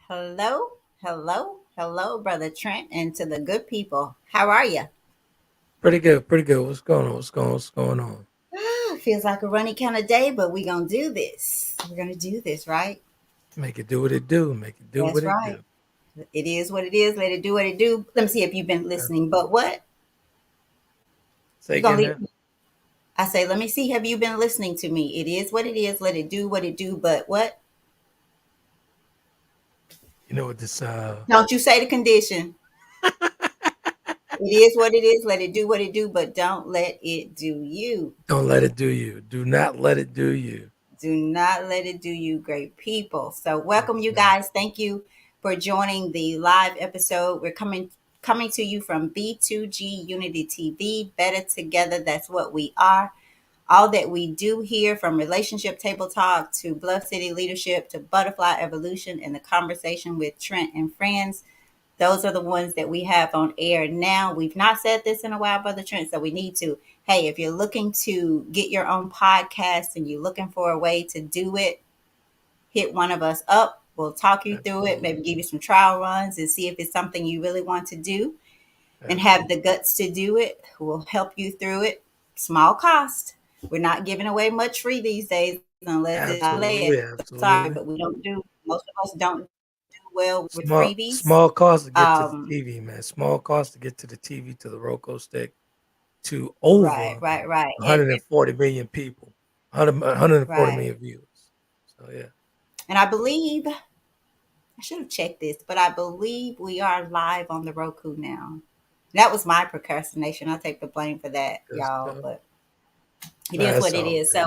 Hello, hello, Brother Trent, and to the good people. How are you? Pretty good, pretty good. What's going on? What's going on? Feels like a runny kind of day, but we're going to do this. We're going to do this, right? Make it do what it do. Make it do what That's it right. do. It is what it is. Let it do what it do. Let me see if you've been Uh, listening. But what? Say You going again to now. leave? I say, let me see. Have you been listening to me? It is what it is. Let it do what it do. But what? You know what this Don't you say the condition. It is what it is. Let it do what it do. But don't let it do you. don't let it do you. Do not let it do you. Do not let it do you, great people. So, welcome, Yes, you man. guys. Thank you for joining the live episode. We're coming to you from B2G Unity TV. Better together. That's what we are. All that we do here, from relationship table talk to Bluff City leadership to butterfly evolution and the conversation with Trent and friends. Those are the ones that we have on air now. We've not said this in a while, Brother Trent, so we need to. Hey, if you're looking to get your own podcast and you're looking for a way to do it, hit one of us up. We'll talk you through it, maybe Absolutely. give you some trial runs and see if it's something you really want to do and have the Absolutely. guts to do it. We'll help you through it. Small cost. We're not giving away much free these days unless it's Absolutely. sorry, Absolutely. but we don't do, most of us don't do well with Small freebies. small cost to get to the Um, TV, man. Small cost to get to the TV, to the Roku stick, to over right. 140 million people. 140 Right. million views. So yeah. And I believe I should have checked this, but I believe we are live on the Roku now. That was my procrastination. I'll take the blame for that, Good y'all. stuff. But it is That's what it all is. good.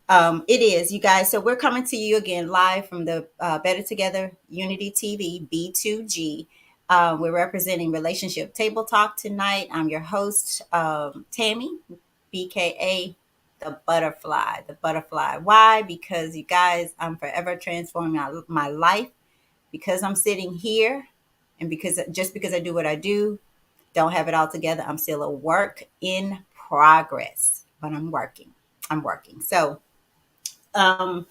So it is, you guys. So we're coming to you again live from the Better Together Unity TV B2G. We're representing Relationship Table Talk tonight. I'm your host, Tammy, BKA the butterfly. The butterfly. Why? Because you guys, I'm forever transforming my life because I'm sitting here, and because I do what I do, don't have it all together. I'm still a work in progress, but I'm working. I'm working. So, um,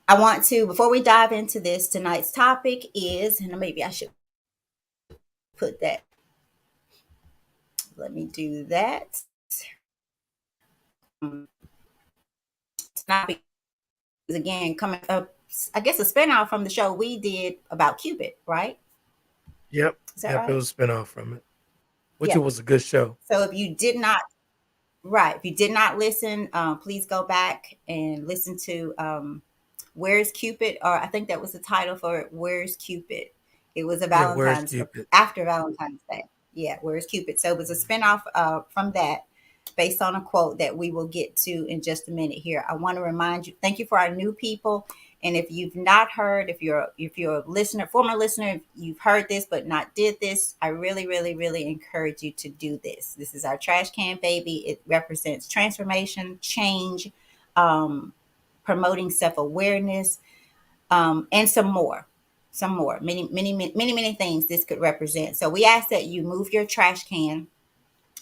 I want to, before we dive into this, tonight's topic is, and maybe I should put that, let me do that. Tonight is again coming up, I guess, a spinoff from the show we did about Cupid, right? Yep. Is that Yep. It right? was a spinoff from it, which it Yeah. was a good show. So if you did not, right, if you did not listen, please go back and listen to Where's Cupid? Or I think that was the title for it, Where's Cupid? It was a Yeah, where's Valentine's, Cupid? after Valentine's Day. Yeah, Where's Cupid? So it was a spinoff from that, based on a quote that we will get to in just a minute here. I want to remind you, thank you for our new people. And if you've not heard, if you're a listener, former listener, if you've heard this but not did this, I really encourage you to do this. This is our trash can baby. It represents transformation, change, um, promoting self-awareness, and some more, many things this could represent. So we ask that you move your trash can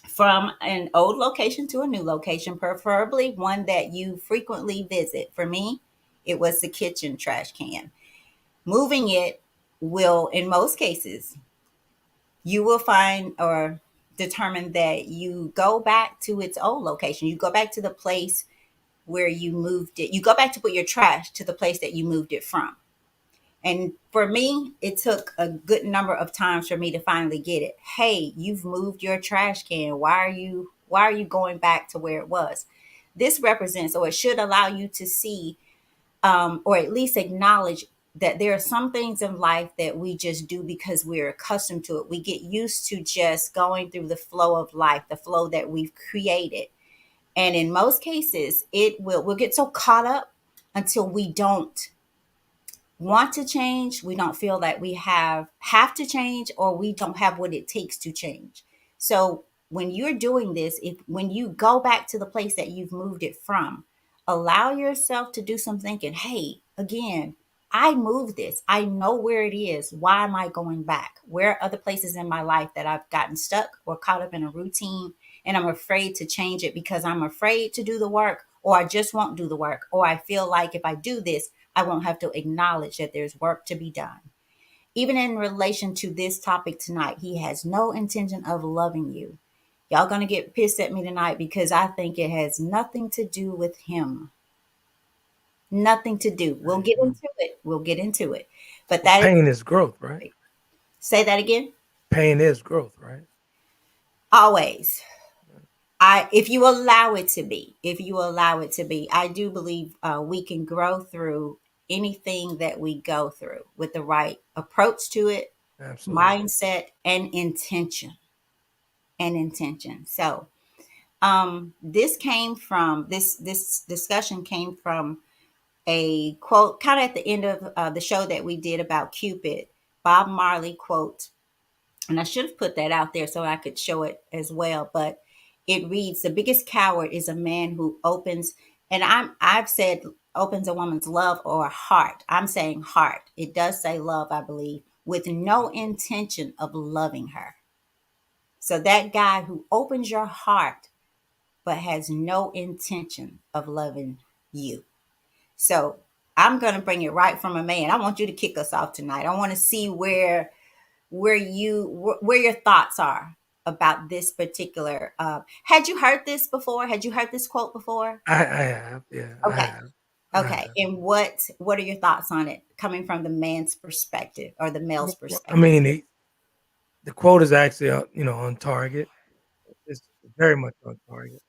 from an old location to a new location, preferably one that you frequently visit. For me, it was the kitchen trash can. Moving it will, in most cases, you will find or determine that you go back to its old location. You go back to the place where you moved it. You go back to put your trash to the place that you moved it from. And for me, it took a good number of times for me to finally get it. Hey, you've moved your trash can. Why are you going back to where it was? This represents, or it should allow you to see, or at least acknowledge that there are some things in life that we just do because we're accustomed to it. We get used to just going through the flow of life, the flow that we've created. And in most cases, we'll get so caught up until we don't want to change. We don't feel that we have to change, or we don't have what it takes to change. So when you're doing this, if when you go back to the place that you've moved it from, allow yourself to do some thinking. Hey, again, I moved this. I know where it is. Why am I going back? Where are other places in my life that I've gotten stuck or caught up in a routine, and I'm afraid to change it because I'm afraid to do the work, or I just won't do the work, or I feel like if I do this, I won't have to acknowledge that there's work to be done. Even in relation to this topic tonight, he has no intention of loving you. Y'all gonna get pissed at me tonight because I think it has nothing to do with him. Nothing to do. We'll Right. get into it. We'll get into it. But Well, that is, pain is growth, right? say that again. Pain is growth, right? Always. I if you allow it to be, if you allow it to be, I do believe we can grow through anything that we go through with the right approach to it, Absolutely. mindset, and intention. And intention. So this came from this discussion came from a quote kind of at the end of the show that we did about Cupid. Bob Marley quote, and I should have put that out there so I could show it as well. But it reads, "The biggest coward is a man who opens," and I've said opens a woman's love or heart. I'm saying heart. It does say love, I believe, with no intention of loving her. So that guy who opens your heart but has no intention of loving you. So I'm going to bring it right from a man. I want you to kick us off tonight. I want to see where your thoughts are about this particular. Had you heard this before? Had you heard this quote before? I have. Yeah, I Okay. have. I Okay. have. And what are your thoughts on it coming from the man's perspective or the male's Well, I perspective? mean, the quote is actually, on target. It's very much on target.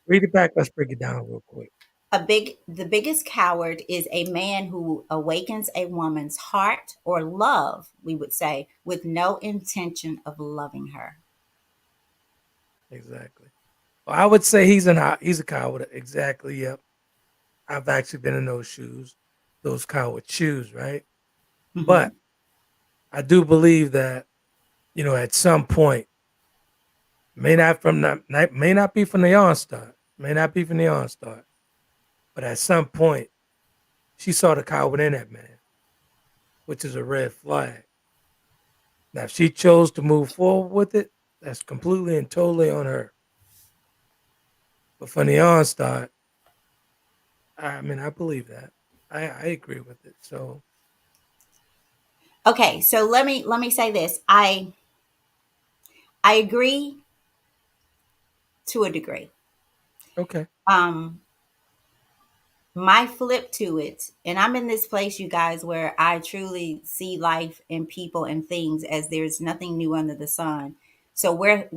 Read it back. Let's break it down real quick. The biggest coward is a man who awakens a woman's heart or love, we would say, with no intention of loving her. Exactly. Well, I would say he's a coward. Exactly. Yep. I've actually been in those shoes, those coward shoes, right? Hmm. But I do believe that at some point, may not be from the onstart, may not be from the onstart, but at some point, she saw the coward in that man, which is a red flag. Now, if she chose to move forward with it, that's completely and totally on her. But from the onstart, I mean, I believe that. I agree with it. So, Okay, so let me say this. I agree to a degree. okay. Um, my flip to it, and I'm in this place, you guys, where I truly see life and people and things as there's nothing new under the sun. So where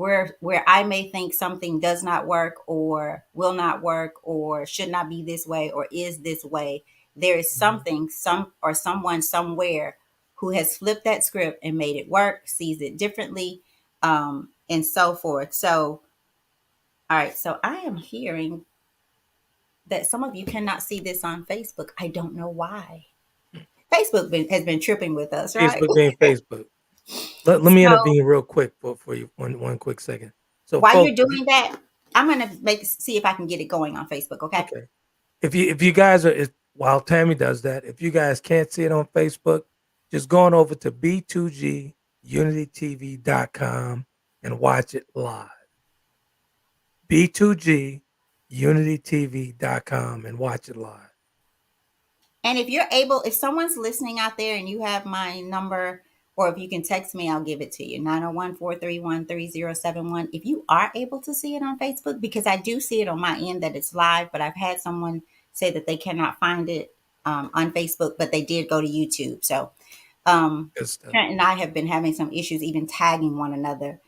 I may think something does not work or will not work or should not be this way or is this way, there is Mhm. something, some or someone somewhere who has flipped that script and made it work, sees it differently, and so forth. So all right, so I am hearing that some of you cannot see this on Facebook. I don't know why. Has been tripping with us, right? Facebook being Facebook. Let me So intervene real quick for you one quick second. So, while folks, you're doing that, I'm gonna make see if I can get it going on Facebook. Okay. okay, if you guys while Tammy does that, if you guys can't see it on Facebook, just going over to b2gunitytv.com and watch it live. b2gunitytv.com and watch it live. And if you're able, if someone's listening out there and you have my number, or if you can text me, I'll give it to you 901-431-3071. If you are able to see it on Facebook, because I do see it on my end that it's live, but I've had someone say that they cannot find it on Facebook, but they did go to YouTube. So Good stuff. Trent and I have been having some issues even tagging one another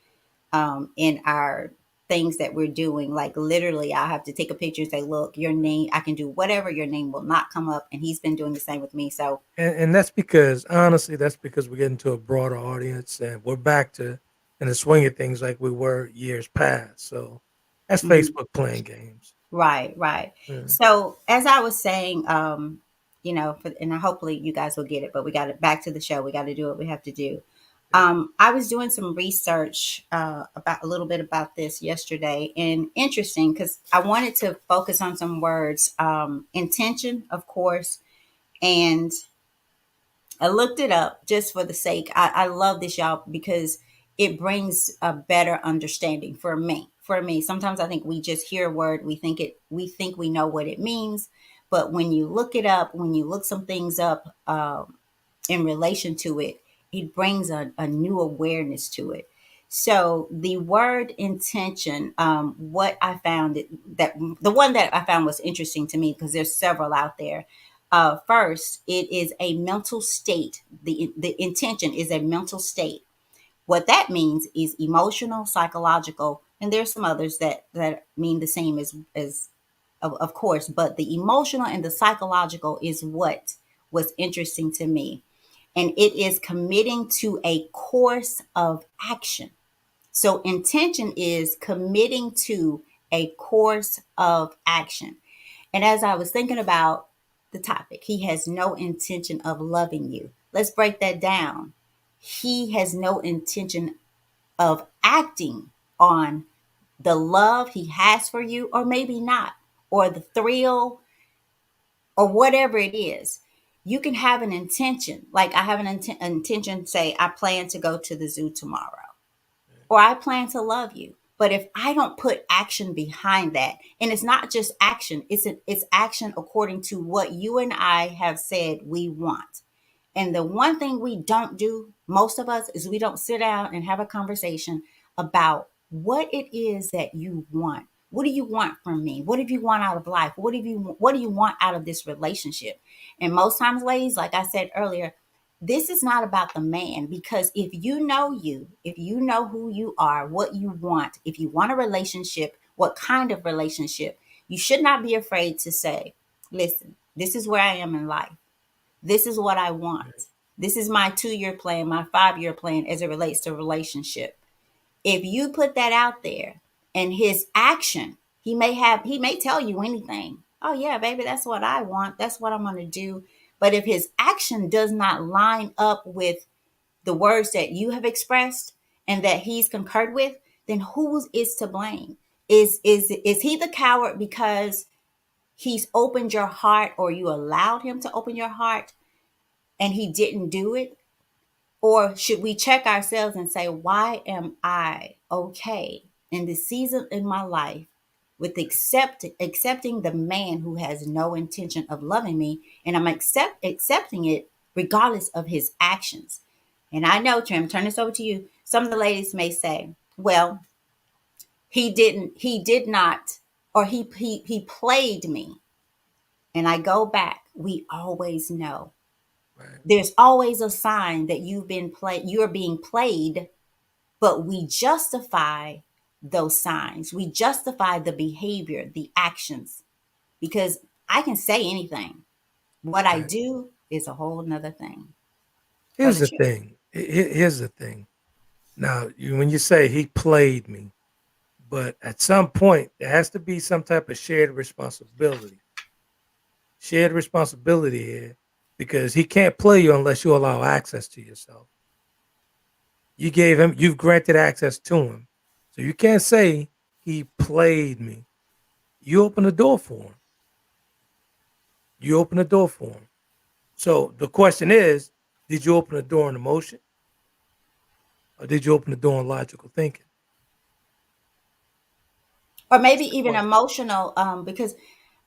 in our things that we're doing. Like literally, I have to take a picture and say, "Look, your name. I can do whatever. Your name will not come up." And he's been doing the same with me. So, And that's because honestly, that's because we're getting to a broader audience and we're back to in the swing of things like we were years past. So that's mhm. Facebook playing games. Right, right. Yeah, So as I was saying, and hopefully you guys will get it, but we got it back to the show. We got to do what we have to do. yeah. I was doing some research about a little bit about this yesterday, and interesting because I wanted to focus on some words, intention, of course, and I looked it up just for the sake. I love this, y'all, because it brings a better understanding for me. for me. Sometimes I think we just hear a word, we think we know what it means, but when you look it up, when you look some things up in relation to it, it brings a new awareness to it. So the word intention, what I found that the one that I found was interesting to me because there's several out there. First, it is a mental state. The intention is a mental state. What that means is emotional, psychological, and there's some others that mean the same as of course, but the emotional and the psychological is what was interesting to me. And it is committing to a course of action. So intention is committing to a course of action. And as I was thinking about the topic, he has no intention of loving you. Let's break that down. He has no intention of acting on the love he has for you, or maybe not, or the thrill, or whatever it is. You can have an intention. Like I have an intention, say, I plan to go to the zoo tomorrow, or I plan to love you. But if I don't put action behind that, and it's not just action, it's action according to what you and I have said we want. And the one thing we don't do, most of us, is we don't sit down and have a conversation about what it is that you want. What do you want from me? What do you want out of life? What do you want out of this relationship? And most times, ladies, like I said earlier, this is not about the man, because if you know who you are, what you want, if you want a relationship, what kind of relationship, you should not be afraid to say, listen, this is where I am in life. This is what I want. This is my 2 year plan, my 5 year plan as it relates to relationship. If you put that out there and his action, he may tell you anything. Oh yeah, baby, that's what I want. That's what I'm going to do. But if his action does not line up with the words that you have expressed and that he's concurred with, then who is to blame? Is he the coward because he's opened your heart, or you allowed him to open your heart and he didn't do it? Or should we check ourselves and say, why am I okay in this season in my life with accepting the man who has no intention of loving me, and I'm accepting it regardless of his actions? And I know, Trim, turn this over to you. Some of the ladies may say, well, he did not, or he played me. And I go back, we always know. Right. There's always a sign that you're being played, but we justify those signs. We justify the behavior, the actions, because I can say anything. What I Right. do is a whole nother thing. Here's Brother the Trip. thing. Here's the thing. Now, when you say he played me, but at some point there has to be some type of shared responsibility here, because he can't play you unless you allow access to yourself. You've granted access to him. So you can't say he played me. You open the door for him. You open the door for him. So the question is, did you open the door in emotion, or did you open the door in logical thinking? Or That's maybe the even question. emotional, because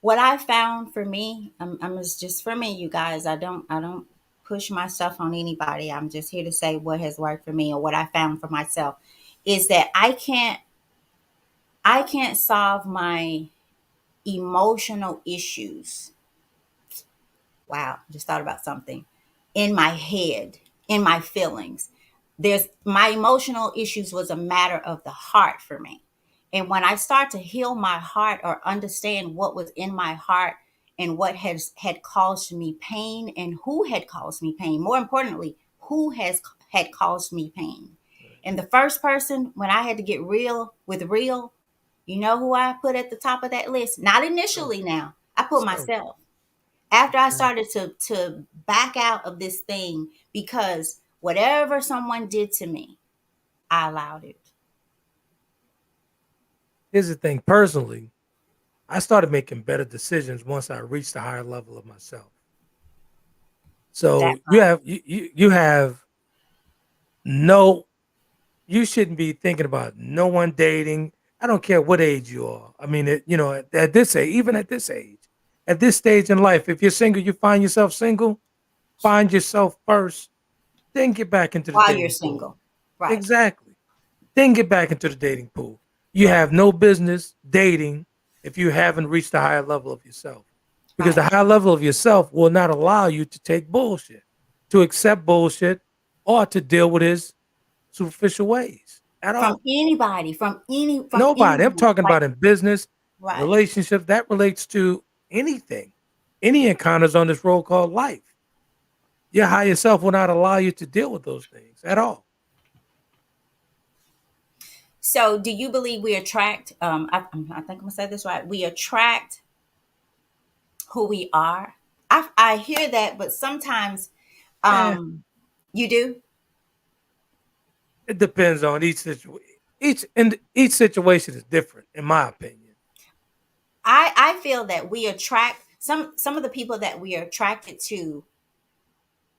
what I found for me, it's just for me, you guys. I don't push myself on anybody. I'm just here to say what has worked for me or what I found for myself is that I can't solve my emotional issues. Wow, just thought about something in my head, in my feelings. There's my emotional issues was a matter of the heart for me. And when I start to heal my heart or understand what was in my heart and what had caused me pain and who had caused me pain, more importantly, who has had caused me pain. Right. And the first person, when I had to get real with real, you know who I put at the top of that list? Not So, initially now. I put so myself. After I okay. started to back out of this thing, because whatever someone did to me, I allowed it. Here's the thing. Personally, I started making better decisions once I reached a higher level of myself. That So part. you have no, you shouldn't be thinking about no one dating. I don't care what age you are. I mean, at this age, even at this age, at this stage in life, if you're single, you find yourself single, find yourself first, then get back into the While you're dating pool. single. Right. Exactly. Then get back into the dating pool. You Right. have no business dating if you haven't reached a higher level of yourself. Because the Right. higher level of yourself will not allow you to take bullshit, to accept bullshit, or to deal with his superficial ways at From all. anybody, from Nobody. I'm anyone. talking Like, about in business, right. relationships, that relates to anything, any encounters on this road called life. Your higher self will not allow you to deal with those things at all. So, do you believe we attract? I think I'm gonna say this right. We attract who we are. I hear that, but sometimes, Eh, um, you do. it depends on each situation. Each situation is different, in my opinion. I feel that we attract some of the people that we are attracted to.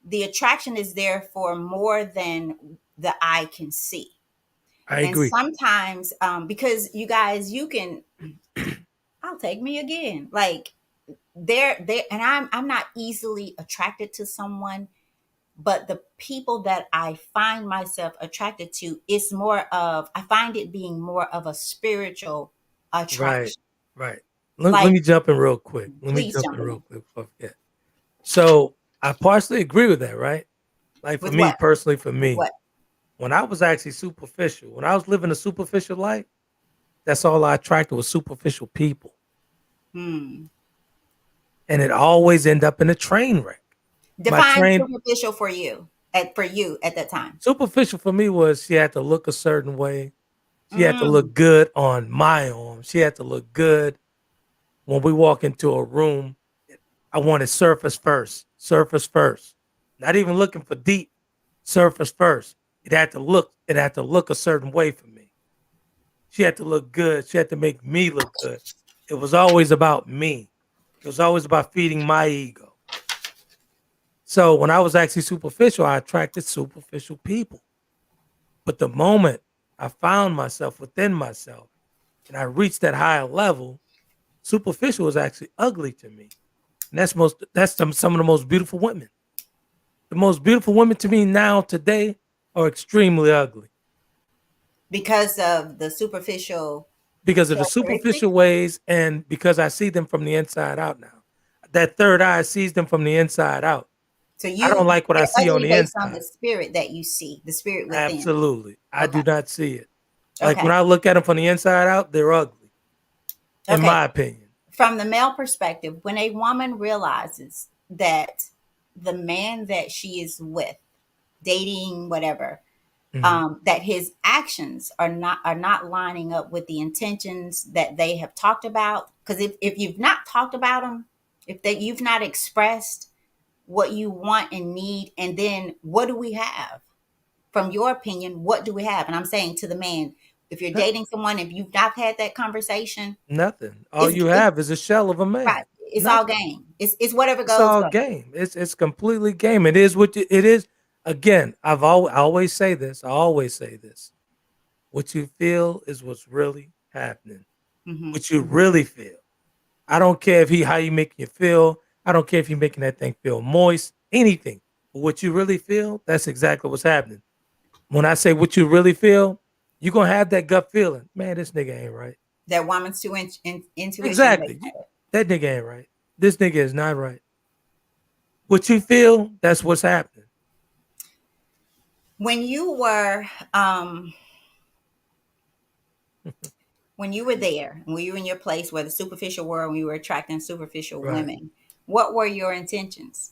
The attraction is there for more than the eye can see, I and agree. sometimes, because you guys, you can. I'll take me again. Like, there, and I'm not easily attracted to someone, but the people that I find myself attracted to, it's more of, I find it being more of a spiritual Right, attraction. right. Let Like, me jump in real quick. Let me please jump in jump real in. quick before I forget. So I partially agree with that, right? Like for With me what? personally, With what? when I was actually superficial, when I was living a superficial life, that's all I attracted was superficial people. Hmm. And it always end up in a train wreck. My Define train superficial for you, at that time. superficial for me was she had to look a certain way. She had to Mm. look good on my arm. She had to look good when we walk into a room. I wanted surface first, surface first. Not even looking for deep, surface first. It had to look a certain way for me. She had to look good. She had to make me look good. It was always about me. It was always about feeding my ego. So when I was actually superficial, I attracted superficial people. But the moment I found myself within myself and I reached that higher level, superficial was actually ugly to me. And that's some of the most beautiful women. The most beautiful women to me now today are extremely ugly Because of the superficial because of the superficial characteristics. ways and because I see them from the inside out now. That third eye sees them from the inside out. So I don't you, like what I they're see on ugly the based on inside. the spirit that you see, the spirit within. Absolutely. I Okay. do not see it. Like when Okay. I look at them from the inside out, they're ugly, in Okay. my opinion. From the male perspective, when a woman realizes that the man that she is with, dating, whatever, Mhm. that his actions are not lining up with the intentions that they have talked about. Because if you've not talked about them, if that you've not expressed what you want and need, and then what do we have? From your opinion, what do we have? And I'm saying to the man, if you're Nothing. dating someone, if you've not had that conversation, Nothing. All it's you it, have is a shell of a right. man. It's all Nothing. game. It's whatever It's goes all goes. game. It's completely game. It is what it is. Again, I always say this. I always say this. What you feel is what's really happening. Hmm. What you really feel. I don't care if he how you making you feel. I don't care if you're making that thing feel moist. Anything. But what you really feel, that's exactly what's happening. When I say what you really feel, you're gonna have that gut feeling. Man, this nigga ain't right. That woman's intuition. Exactly. That nigga ain't right. This nigga is not right. What you feel, that's what's happening. When you were um when you were there, when you were in your place where the superficial world, when you were attracting superficial Right. women, what were your intentions?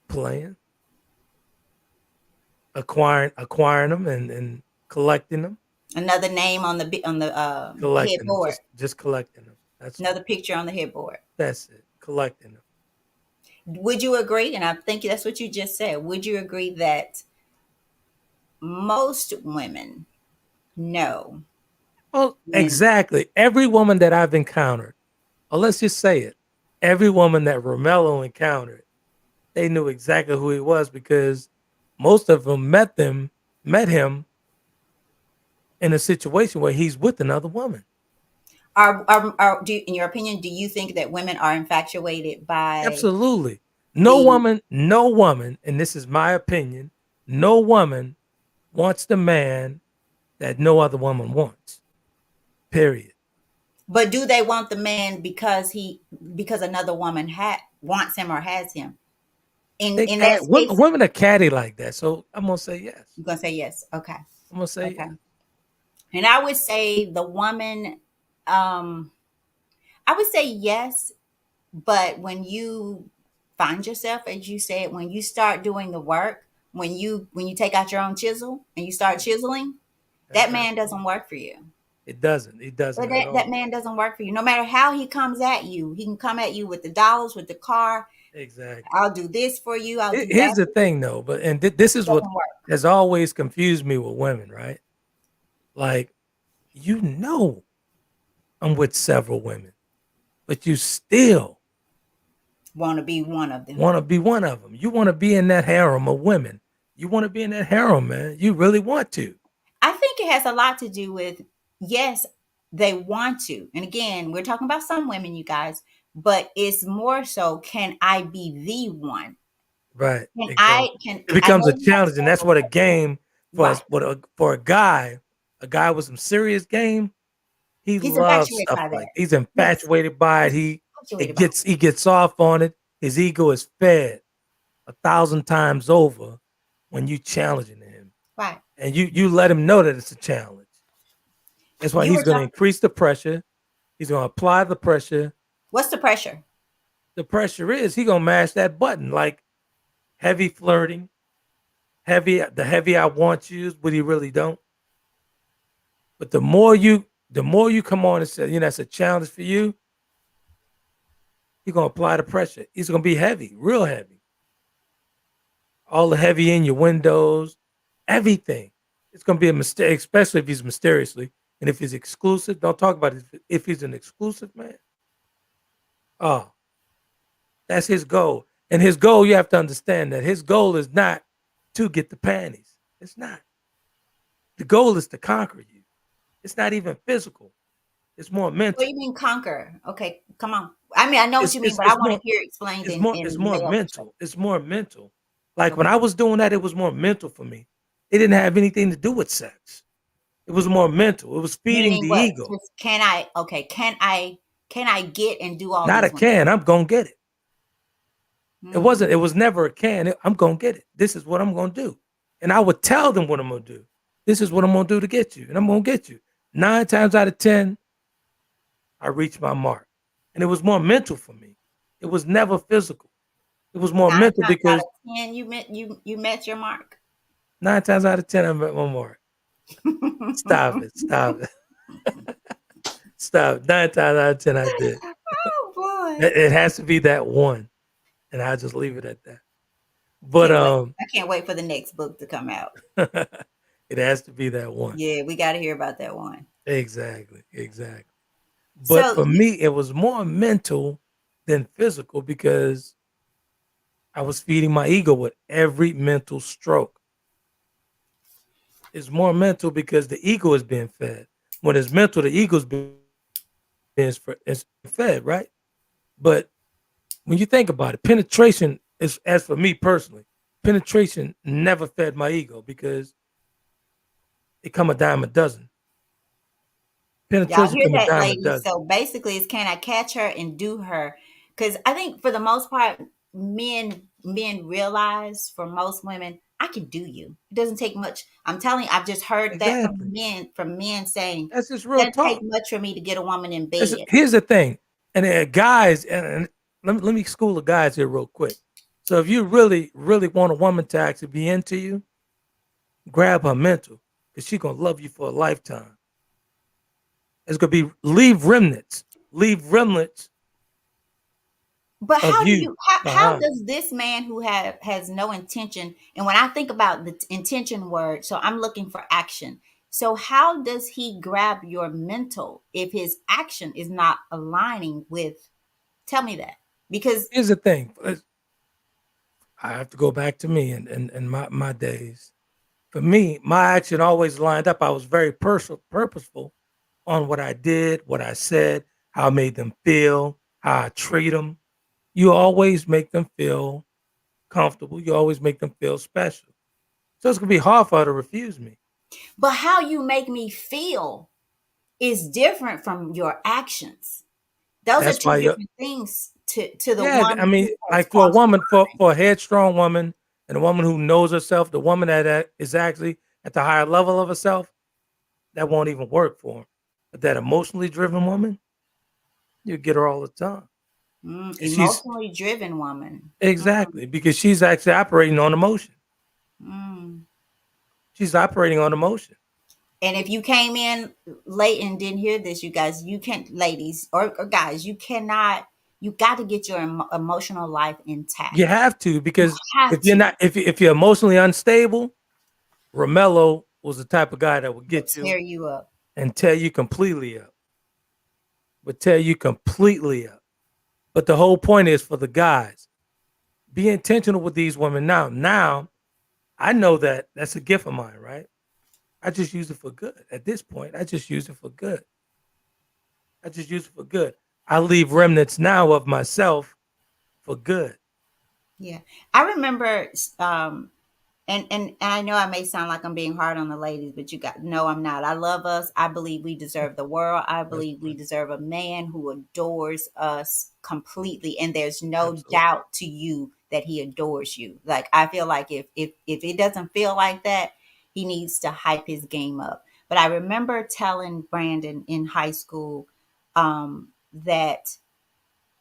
Playing, acquiring them and collecting them. Another name on the Collecting them. headboard. Just collecting them. That's Another all. picture on the headboard. That's it. Collecting them. Would you agree? And I think that's what you just said. Would you agree that most women know Well, when? exactly. Every woman that I've encountered, or let's just say it, every woman that Romello encountered, they knew exactly who he was because most of them met him in a situation where he's with another woman. In your opinion, do you think that women are infatuated by Absolutely. the No woman, and this is my opinion, no woman wants the man that no other woman wants. Period. but do they want the man because another woman wants him or has him? In that space, Women are catty like that. So I'm gonna say yes. you're gonna say yes. Okay. I'm gonna say Okay. yes. And I would say the woman, um, I would say yes, but when you find yourself, as you said, when you start doing the work, when you take out your own chisel and you start Yeah, chiseling, that that's man absolutely. doesn't work for you. It doesn't. It doesn't But at that all. man doesn't work for you. No matter how he comes at you, he can come at you with the dollars, with the car. Exactly. I'll do this for you. I'll do Here's that the for you. thing, though, but this It is what doesn't work. has always confused me with women, right? Like, you know, I'm with several women, but you still Want to be one of them. want to be one of them. You want to be in that harem of women. You want to be in that harem, man. You really want to. I think it has a lot to do with, yes, they want to. And again, we're talking about some women, you guys, but it's more so, can I be the one? Right. Can I, Exactly. can, It I know becomes a you have challenge, and that's several, what a game for right. us. For a guy with some serious game, he He's loves infatuated stuff by like that. he's Yes, infatuated by it. infatuated by it. He gets off on it. His ego is fed 1,000 times over when you challenging him, Right. and you let him know that it's a challenge. That's why You he's were going to talking, increase the pressure. He's going to apply the pressure. what's the pressure? The pressure is he going to mash that button like heavy flirting, heavy I want yous, but he really don't. But the more you come on and say, you know, that's a challenge for you, he's gonna apply the pressure. It's gonna be heavy, real heavy. All the heavy in your windows, everything. It's gonna be a mistake, especially if he's mysteriously. And if he's exclusive, don't talk about it. If he's an exclusive man, oh, that's his goal. And his goal, you have to understand that his goal is not to get the panties. It's not. The goal is to conquer you. It's not even physical. It's more What do mental. you mean conquer? Okay, come on. I mean, I know what you mean, but I want to hear it explained It's in more male perspective. mental. It's more mental. Like when Okay. I was doing that, it was more mental for me. It didn't have anything to do with sex. It was more mental. It was feeding Meaning the what? ego. Just can I get and do all Not a these women? can. I'm gonna get it. It Hmm. wasn't. It was never a can. I'm gonna get it. This is what I'm gonna do. And I would tell them what I'm gonna do. This is what I'm gonna do to get you, and I'm gonna get you. 9 times out of 10, I reached my mark, and it was more mental for me. It was never physical. It was more 9 mental times out of because 10, you met your mark. 9 times out of 10, I met my mark. Stop it. Stop it. Stop. 9 times out of 10, I did. Oh boy. It has to be that one, and I'll just leave it at that. But Can't wait. I can't wait for the next book to come out. it has to be that one. Yeah, we got to hear about that one. Exactly. Exactly. But So for you, me, it was more mental than physical because I was feeding my ego with every mental stroke. It's more mental because the ego is being fed. When it's mental, the ego is being fed, right? But when you think about it, penetration is, as for me personally, penetration never fed my ego because it come a dime a dozen. y'all Penetration hear come a that, dime a ladies? dozen. So basically, it's can I catch her and do her? Because I think for the most part, men realize for most women, I can do you. It doesn't take much. I'm telling you, I've just heard that Exactly. from men saying That's just it real doesn't take talk. much for me to get a woman in bed. Here's the thing, and guys, and let me school the guys here real quick. So if you really want a woman to actually be into you, grab her mental because she's gonna love you for a lifetime. It's gonna be leave remnants But of how do you you how behind. does this man who has no intention, and when I think about the intention word, so I'm looking for action. So how does he grab your mental if his action is not aligning with, tell me that. Because Here's the thing. I have to go back to me and my days. For me, my action always lined up. I was very purposeful on what I did, what I said, how I made them feel, how I treat them. You always make them feel comfortable. You always make them feel special. So it's gonna be hard for her to refuse me. But how you make me feel is different from your actions. Those are That's two why you different things to the yeah, one I mean, who has like for a crossed woman, the line. for a headstrong woman and a woman who knows herself, the woman that is actually at the higher level of herself, that won't even work for him. But that emotionally driven woman, you get her all the time. Because she's Emotionally driven woman. exactly because she's actually operating on emotion. Mm. She's operating on emotion. And if you came in late and didn't hear this, you guys, you can't, ladies or guys, you cannot, you got to get your emotional life intact. You have to You because have if you're to. not if you're emotionally unstable, Romello was the type of guy that would Will get you tear you up. and tear you completely up. Would tear you completely up. But the whole point is for the guys, be intentional with these women now. Now I know that that's a gift of mine, right? I just use it for good. At this point, I just use it for good. I just use it for good. I leave remnants now of myself for good. Yeah. I remember and I know I may sound like I'm being hard on the ladies, but you got no, I'm not. I love us. I believe we deserve the world. I That's believe we right. deserve a man who adores us completely, and there's no Absolutely. doubt to you that he adores you. Like I feel like if it doesn't feel like that, he needs to hype his game up. But I remember telling Brandon in high school that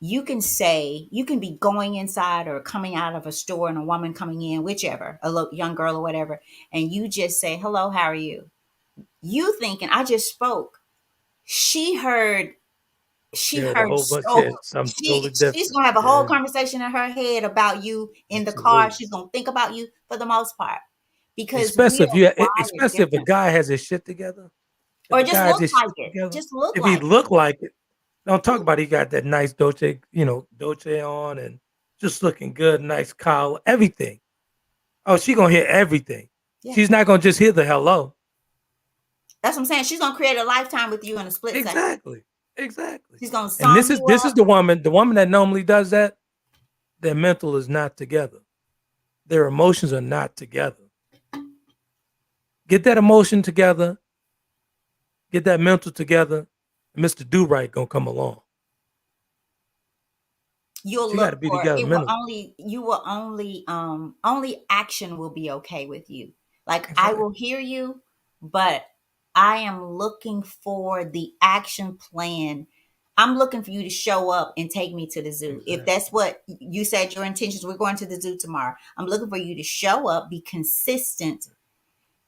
you can be going inside or coming out of a store and a woman coming in, whichever, young girl or whatever, and you just say, hello, how are you? You thinking, I just spoke. She heard, she Yeah, the heard whole bunch so, is something totally she's different. gonna have a whole Yeah, conversation in her head about you in the car. absolutely. She's gonna think about you for the most part because we Especially if are you, wired especially if a different. guy has his shit together. If Or a just guy has look his like shit it. together, Just look if he like it. look like it, don't talk about he got that nice Dolce, Dolce on and just looking good, nice collar, everything. Oh, she gonna hear everything. Yeah. She's not gonna just hear the hello. That's what I'm saying. She's gonna create a lifetime with you in a split second. Exactly, exactly. She's gonna And song you this is up. the woman that normally does that. Their mental is not together. Their emotions are not together. Get that emotion together, get that mental together, and Mr. Do Right gonna come along. You'll She got to look be for together it. Will mentally. only you will only action will be okay with you. Like I Exactly. will hear you, but I am looking for the action plan. I'm looking for you to show up and take me to the zoo. If that's Exactly. what you said your intentions, we're going to the zoo tomorrow. I'm looking for you to show up, be consistent,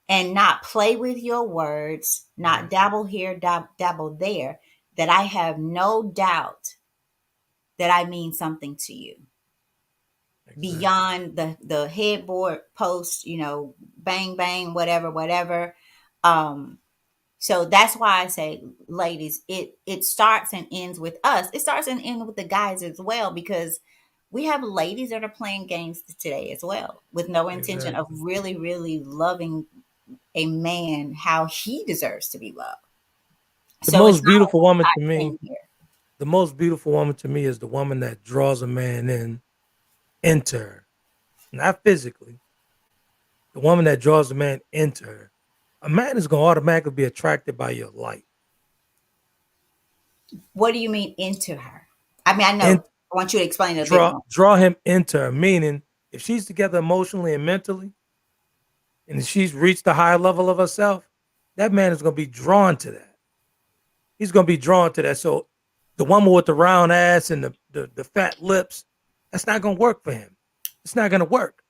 and not play with your words, not Right. dabble here, dabble there. That I have no doubt that I mean something to you Exactly. beyond the headboard post, bang bang, whatever. Um, so that's why I say, ladies, it starts and ends with us. It starts and ends with the guys as well, because we have ladies that are playing games today as well, with no intention of Exactly. really, really loving a man how he deserves to be loved. The So it's most not a beautiful one woman to side me, thing here. the most beautiful woman to me is the woman that draws a man in into her, not physically. The woman that draws a man into her. A man is gonna automatically be attracted by your light. What do you mean into her? I mean, I And know. I want you to explain it a bit more. draw him into her. Meaning, if she's together emotionally and mentally, and she's reached a higher level of herself, that man is gonna be drawn to that. He's gonna be drawn to that. So the woman with the round ass and the fat lips, that's not gonna work for him. It's not gonna work.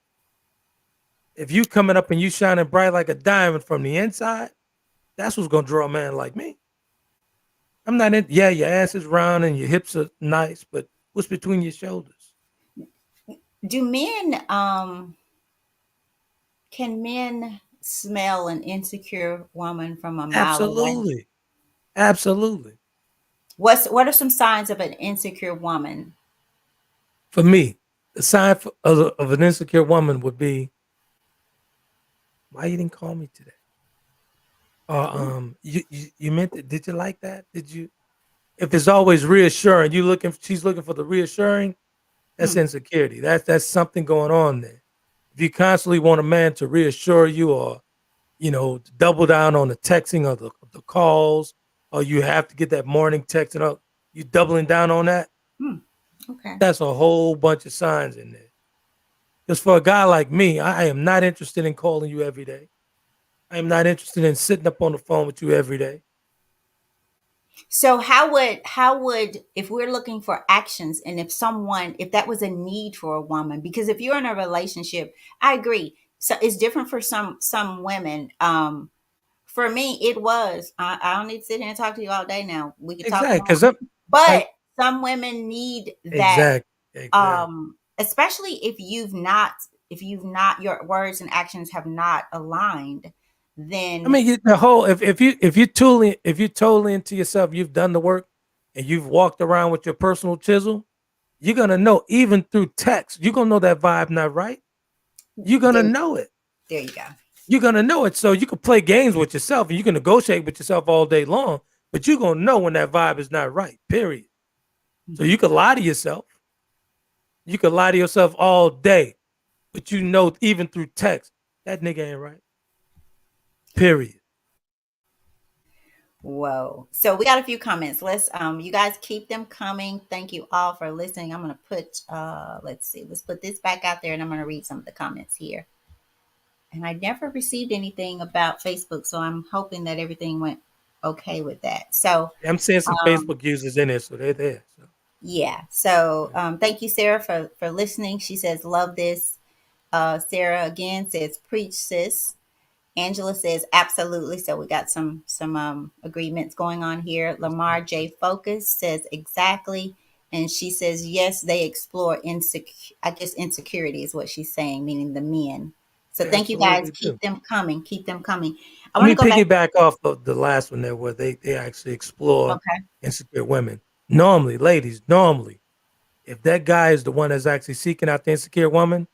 If you coming up and you shining bright like a diamond from the inside, that's what's gonna draw a man like me. I'm not in. Yeah, your ass is round and your hips are nice, but what's between your shoulders? Do men can men smell an insecure woman from a mile away? Absolutely, absolutely. What are some signs of an insecure woman? For me, the sign of an insecure woman would be Why you didn't call me today? Ooh, You meant it. Did you like that? Did you? If it's always reassuring, she's looking for the reassuring. That's hmm, insecurity. That's something going on there. If you constantly want a man to reassure you, or to double down on the texting or the calls, or you have to get that morning texting up, you doubling down on that. hmm, okay. That's a whole bunch of signs in there. Because for a guy like me, I am not interested in calling you every day. I am not interested in sitting up on the phone with you every day. So how would if we're looking for actions, and if that was a need for a woman, because if you're in a relationship, I agree. So it's different for some women. For me, it was. I don't need to sit here and talk to you all day now. We could talk Exactly. tomorrow. Because I'm But like, some women need that, exactly, exactly. especially if you've not your words and actions have not aligned, I then mean, the whole if you totally into yourself, you've done the work, and you've walked around with your personal chisel. You're gonna know even through text. You're gonna know that vibe not right. You're gonna there, know it. there you go. You're gonna know it. So you can play games with yourself, and you can negotiate with yourself all day long, but you're gonna know when that vibe is not right. Period. So Mhm. you can lie to yourself. You can lie to yourself all day, but even through text, that nigga ain't right. Period. Whoa. So we got a few comments. Let's you guys keep them coming. Thank you all for listening. I'm gonna put let's see, let's put this back out there and I'm gonna read some of the comments here. And I never received anything about Facebook, so I'm hoping that everything went okay with that. So I'm seeing some um Facebook users in there, so they're there. So yeah. So yeah. thank you, Sarah, for listening. She says, love this. Sarah again says, preach, sis. Angela says absolutely. So we got some agreements going on here. That's Lamar good. J Focus says exactly, and she says yes. They explore I guess insecurity is what she's saying, meaning the men. So They thank you guys. absolutely do. Keep them coming. Keep them coming. I Let want me to go back. piggyback off of the last one there, where they actually explore Okay. insecure women. Normally, ladies, normally, if that guy is the one that's actually seeking out the insecure woman,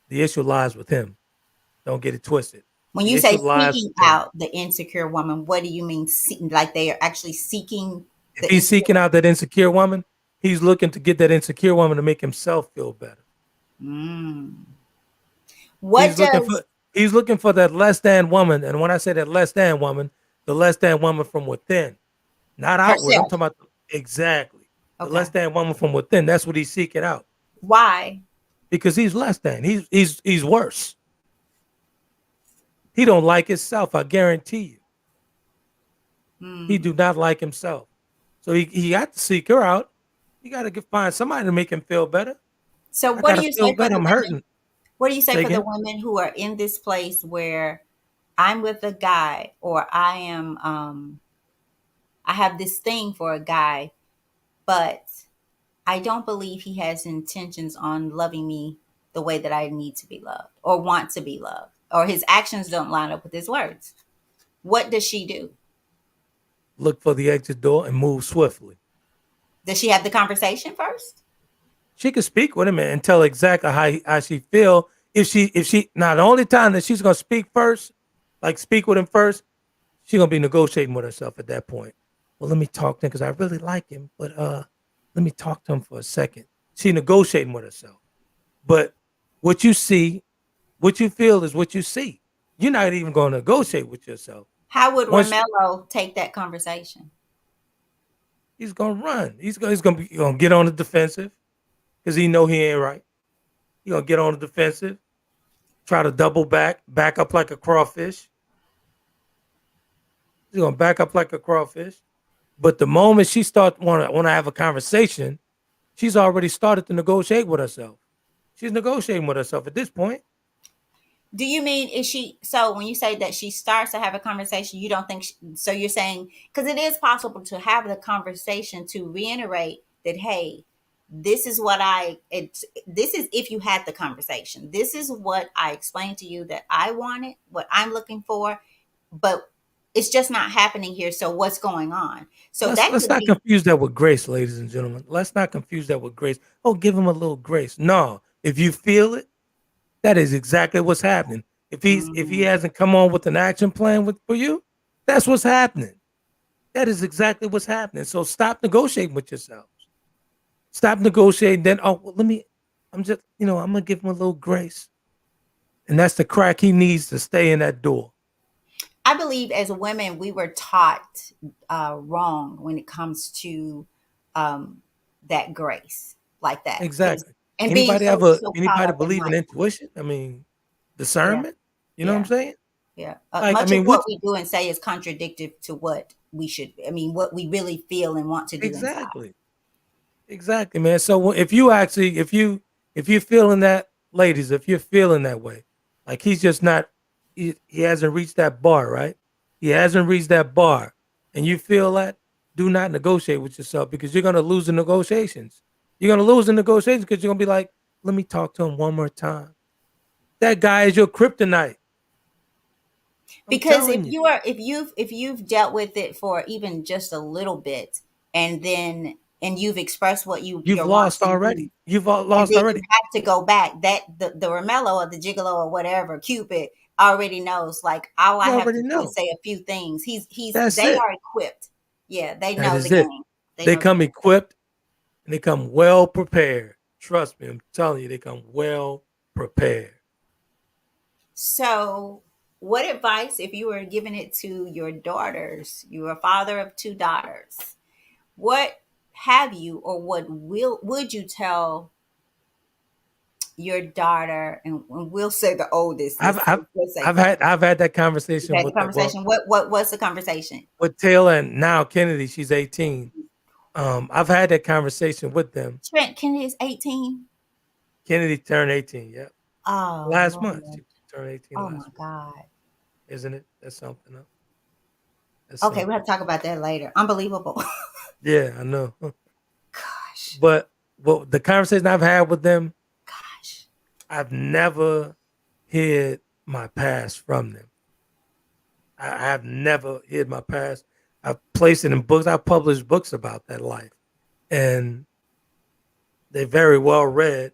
the issue lies with him. Don't get it twisted. When The you issue say lies seeking with him. out the insecure woman, what do you mean? Like they are actually seeking If the he's insecure seeking out that insecure woman, he's looking to get that insecure woman to make himself feel better. woman? What He's looking does for he's looking for that less than woman. And when I say that less than woman, the less than woman from within, not outward. I'm herself? talking about exactly the Okay. less than woman from within. That's what he's seeking out, Why? because he's less than. He's worse. He don't like himself. I guarantee you, he Hmm. do not like himself. So he got to seek her out. He got to find somebody to make him feel better. So I what do gotta you feel say for better. the I'm women? hurting. What do you say Say for the again. women who are in this place where I'm with a guy, or I have this thing for a guy, but I don't believe he has intentions on loving me the way that I need to be loved or want to be loved, or his actions don't line up with his words. What does she do? Look for the exit door and move swiftly. Does she have the conversation first? She could speak with him and tell exactly how she feel. If she now, the only time that she's gonna speak first, like speak with him first, she's gonna be negotiating with herself at that point. Well, let me talk to him because I really like him, but let me talk to him for a second. She negotiating with herself. But what you see, what you feel is what you see. You're not even gonna negotiate with yourself. How would Once Romello take that conversation? he's gonna run, he's gonna get on the defensive because he know he ain't right. He gonna get on the defensive, try to double back up like a crawfish. She's gonna back up like a crawfish. But the moment she starts want to have a conversation, she's already started to negotiate with herself. She's negotiating with herself at this point. Do you mean is she so when you say that she starts to have a conversation, you don't think so you're saying because it is possible to have the conversation to reiterate that hey, this is what this is if you had the conversation. This is what I explained to you that I wanted, what I'm looking for, but it's just not happening here. So what's going on? So Let's that let's could not be. confuse that with grace, ladies and gentlemen. Let's not confuse that with grace. Oh, give him a little grace. No, if you feel it, that is exactly what's happening. If he Mhm. hasn't come on with an action plan for you, that's what's happening. That is exactly what's happening. So stop negotiating with yourselves. Stop negotiating. Then, oh, well, let me. I'm just, I'm gonna give him a little grace, and that's the crack he needs to stay in that door. I believe as women, we were taught wrong when it comes to um, that grace like that. Because Exactly. and being so caught Anybody up in believe in life. intuition? I mean, Yeah, discernment. You know what I'm yeah, saying? yeah. Like, I Much of mean, what which we do and say is contradictory to what we should. I mean, what we really feel and want to do inside. exactly. Exactly, man. So if you actually, if you're feeling that, ladies, if you're feeling that way, like he's just not, he hasn't reached that bar, right? He hasn't reached that bar, and you feel that, do not negotiate with yourself because you're gonna lose the negotiations. You're gonna lose the negotiations because you're gonna be like, let me talk to him one more time. That guy is your kryptonite. I'm Because telling you, if you've dealt with it for even just a little bit, and then and you've expressed what you've your wants lost and already. needs, and Lost then you already. have to go back, that the Romello or the Gigolo or whatever Cupid already knows, like all I You have to already do is know. say a few things. That's They it. are equipped. Yeah, they That know the is it. game. They They know the come game. equipped and they come well prepared. Trust me, I'm telling you, they come well prepared. So, what advice, if you were giving it to your daughters, you're a father of two daughters, what have you or what will would you tell your daughter, and we'll say the oldest, I've let's say, I've I've had that you conversation had the with the well conversation. What was the conversation? with Taylor and now Kennedy. She's 18. I've had that conversation with them. Trent Kennedy is 18. Kennedy turned 18. Yeah, Oh last month Lord. she turned 18 Oh my last month. God. Isn't it? That's something. That's Okay, we'll something. have to talk about that later. Unbelievable. Yeah, I know. Gosh. But the conversation I've had with them, Gosh. I've never hid my past from them. I have never hid my past. I've placed it in books. I've published books about that life, and they're very well read.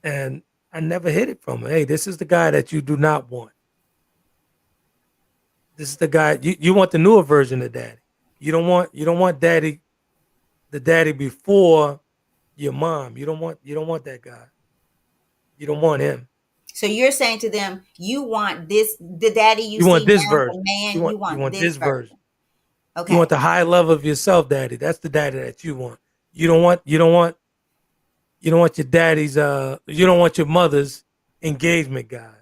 And I never hid it from them. Hey, this is the guy that you do not want. This is the guy you want the newer version of daddy. You don't want daddy the daddy before your mom. You don't want that guy. You don't want him. So you're saying to them, you want this, the daddy you You want see this now, version. the man, you You want want this this version. version. You want Okay. the high level of yourself, daddy. That's the daddy that you want. You don't want your daddy's you don't want your mother's engagement guy.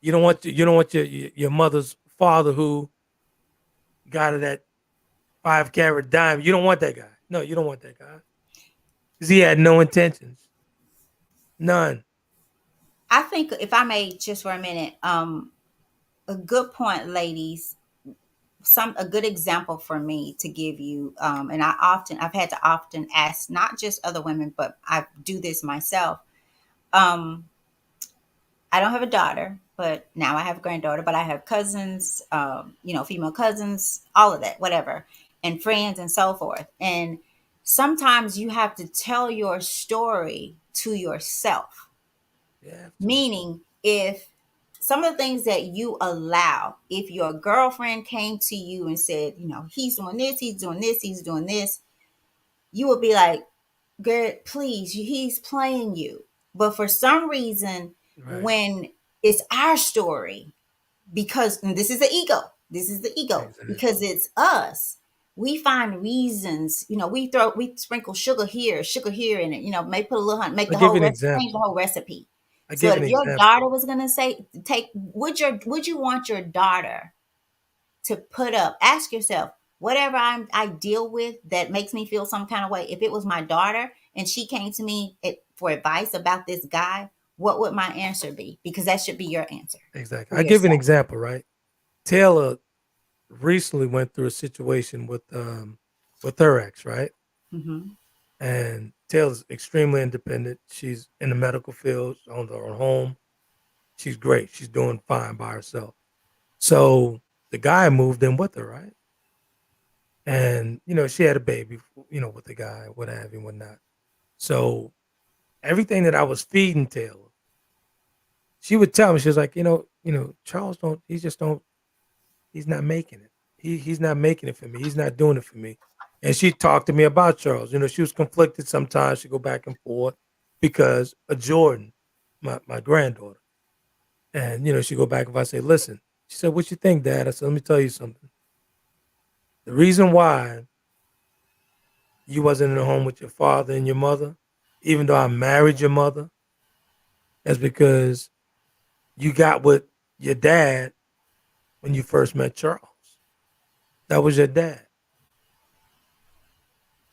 You don't want your mother's father who got her that 5 carat diamond. You don't want that guy. No, you don't want that guy. Because he had no intentions. None. I think if I may just for a minute, a good point, ladies. Some a good example for me to give you, and I've had to often ask not just other women, but I do this myself. Um, I don't have a daughter, but now I have a granddaughter, but I have cousins, female cousins, all of that, whatever, and friends and so forth. And sometimes you have to tell your story to yourself. You have to. Meaning, if some of the things that you allow, if your girlfriend came to you and said, he's doing this, he's doing this, he's doing this, you would be like, girl, please, he's playing you. But for some reason, Right. when it's our story, because and this is the ego, Exactly. because it's us, we find reasons, we sprinkle sugar here in it, may put a little honey, make I'll the give you whole an change the example. whole recipe. I'll So give you if an your example. daughter was gonna say, would you want your daughter to put up, ask yourself, whatever I deal with that makes me feel some kind of way, if it was my daughter and she came to me for advice about this guy, what would my answer be? Because that should be your answer Exactly. for I'll give you an yourself. example, right? Taylor recently went through a situation with her ex, right? Hmm. And Taylor's extremely independent. She's in the medical field, owns her own home. She's great. She's doing fine by herself. So the guy moved in with her, right? And she had a baby, with the guy, what have you, whatnot. So everything that I was feeding Taylor, she would tell me, she was like, Charles don't, he just don't, he's not making it. He's not making it for me. He's not doing it for me. And she talked to me about Charles. She was conflicted sometimes. She'd go back and forth because of Jordan, my granddaughter. And, she'd go back if I say, listen, she said, what you think, Dad? I said, let me tell you something. The reason why you wasn't in the home with your father and your mother, even though I married your mother, is because you got with your dad when you first met Charles. That was your dad.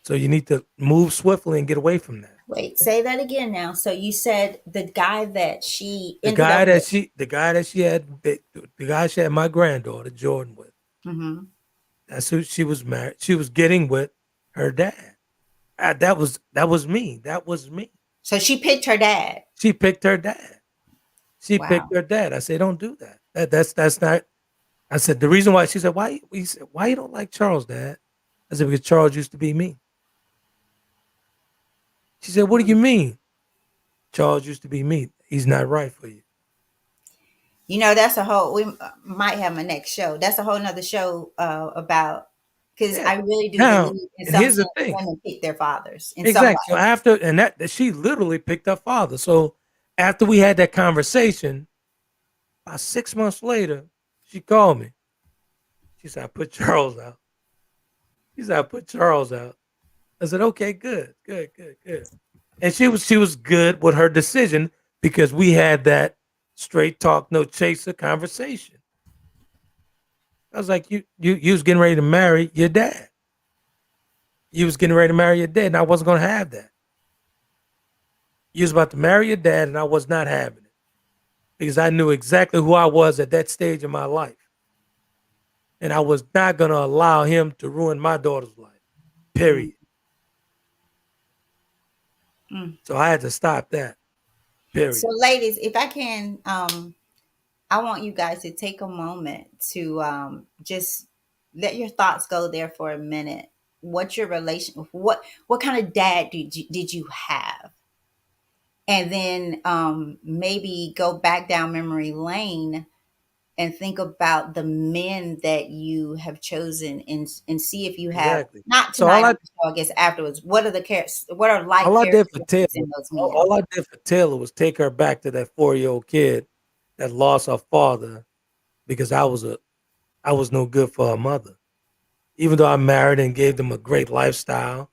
So you need to move swiftly and get away from that. Wait, say that again now. So you said the guy that she The ended guy up that with. she had, the guy she had my granddaughter Jordan with. Hmm. That's who she was married. She was getting with her dad. That was me. That was me. So she picked her dad. She picked her dad. She picked Wow. her dad. I said, don't do that. That's not. I said the reason why. She said, why? We said, why you don't like Charles, Dad? I said because Charles used to be me. She said, what do you Mm. mean? Charles used to be me. He's not right for you. That's a whole, we might have my next show. That's a whole nother show about, because Yeah. I really do Now, believe in and some here's the sense thing. women pick their fathers in some Exactly. So way. after and that she literally picked her father. So after we had that conversation, about 6 months later, she called me. She said, I put Charles out. She said, I put Charles out. I said, okay, good, good, good, good. And she was good with her decision because we had that straight talk, no chaser conversation. I was like, you was getting ready to marry your dad. You was getting ready to marry your dad, and I wasn't gonna have that. You was about to marry your dad, and I was not having it because I knew exactly who I was at that stage in my life. And I was not gonna allow him to ruin my daughter's life. Mm, Period. mm. So I had to stop that. So, Period. ladies, if I can, I want you guys to take a moment to just let your thoughts go there for a minute. What's your relation? What kind of dad did you have? And then maybe go back down memory lane and think about the men that you have chosen, and see if you have, Exactly. not So tonight on the show, I guess afterwards. What are like all I did for characteristics Taylor, in those all, men? all I did for Taylor was take her back to that 4-year old kid that lost her father because I was no good for her mother. Even though I married and gave them a great lifestyle,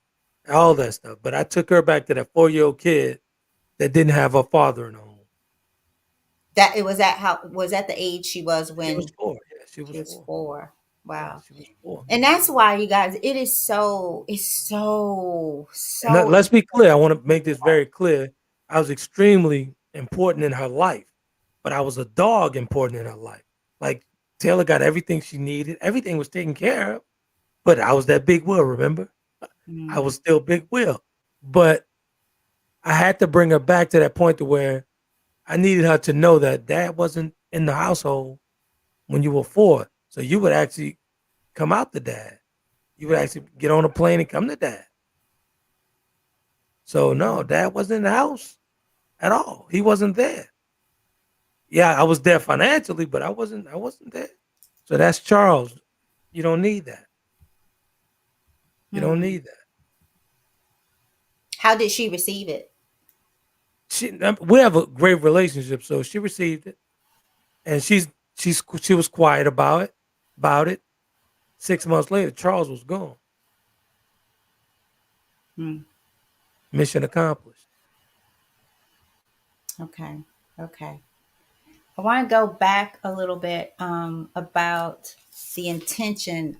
all that stuff. But I took her back to that 4-year old kid that didn't have her father in the home. That it was at how was at the age she was She was when 4. Yeah, she she was was 4. 4. Yeah, Wow. she was 4. And that's why, you guys, it's And so let's be clear. I want to make this important. very clear. I was extremely important in her life, but I was a dog important in her life. Like Taylor got everything she needed. Everything was taken care of, but I was that big wheel, remember? I Mm, was still big wheel. But I had to bring her back to that point to where I needed her to know that dad wasn't in the household when you were 4. So you would actually come out to dad. You would actually get on a plane and come to dad. So no, mm, dad wasn't in the house at all. He wasn't there. Yeah, I was there financially, but I wasn't there. So that's Charles. You don't need that. You don't mm. need that. How did she receive it? We have a great relationship, so she received it, and she was quiet about it. About it. 6 months later, Charles was gone. Mm, Mission accomplished. okay. Okay. I want to go back a little bit about the intention,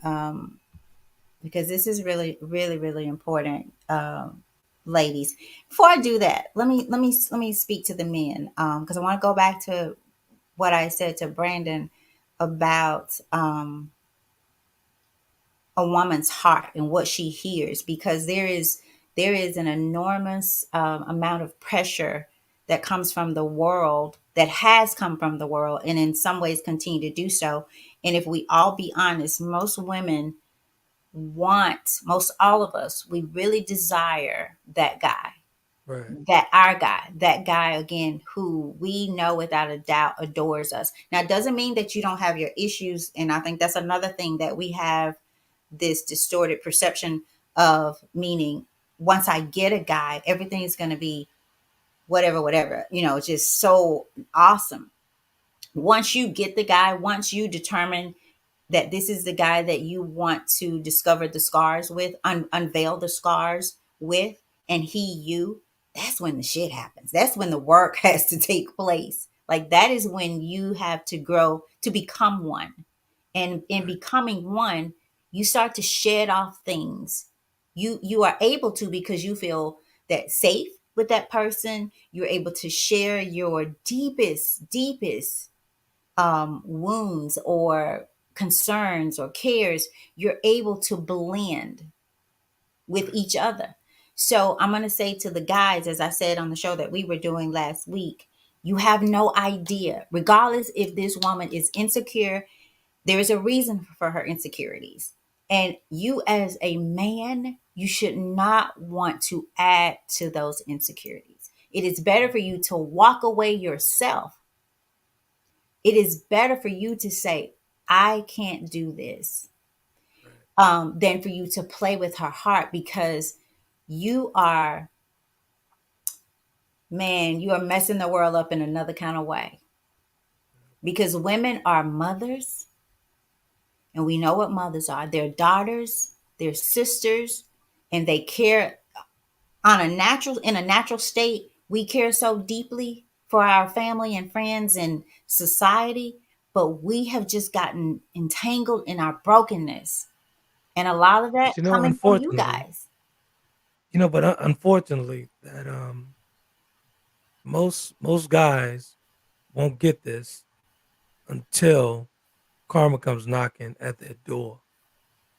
because this is really, really, really important, ladies. Before I do that, let me speak to the men, because I want to go back to what I said to Brandon about a woman's heart and what she hears, because there is an enormous amount of pressure that comes from the world, that has come from the world, and in some ways continue to do so. And if we all be honest, most women want, most all of us, we really desire that guy. Right. That our guy, that guy again, who we know without a doubt adores us. Now, it doesn't mean that you don't have your issues. And I think that's another thing that we have this distorted perception of, meaning once I get a guy, everything is going to be whatever, whatever, just so awesome. Once you get the guy, once you determine that this is the guy that you want to discover the scars with, unveil the scars with, and he you, that's when the shit happens. That's when the work has to take place. Like that is when you have to grow to become one. And in Right. becoming one, you start to shed off things. You are able to, because you feel that safe with that person. You're able to share your deepest wounds or concerns or cares. You're able to blend with Right. each other. So I'm going to say to the guys, as I said on the show that we were doing last week, you have no idea, regardless if this woman is insecure, there is a reason for her insecurities. And you, as a man, you should not want to add to those insecurities. It is better for you to walk away yourself. It is better for you to say, I can't do this, Right. than for you to play with her heart, because you are, man, you are messing the world up in another kind of way. Because women are mothers, and we know what mothers are. They're daughters, they're sisters, and they care on a natural, in a natural state. We care so deeply for our family and friends and society, but we have just gotten entangled in our brokenness. And a lot of that But coming from you unfortunately, guys. unfortunately, that most guys won't get this until karma comes knocking at their door,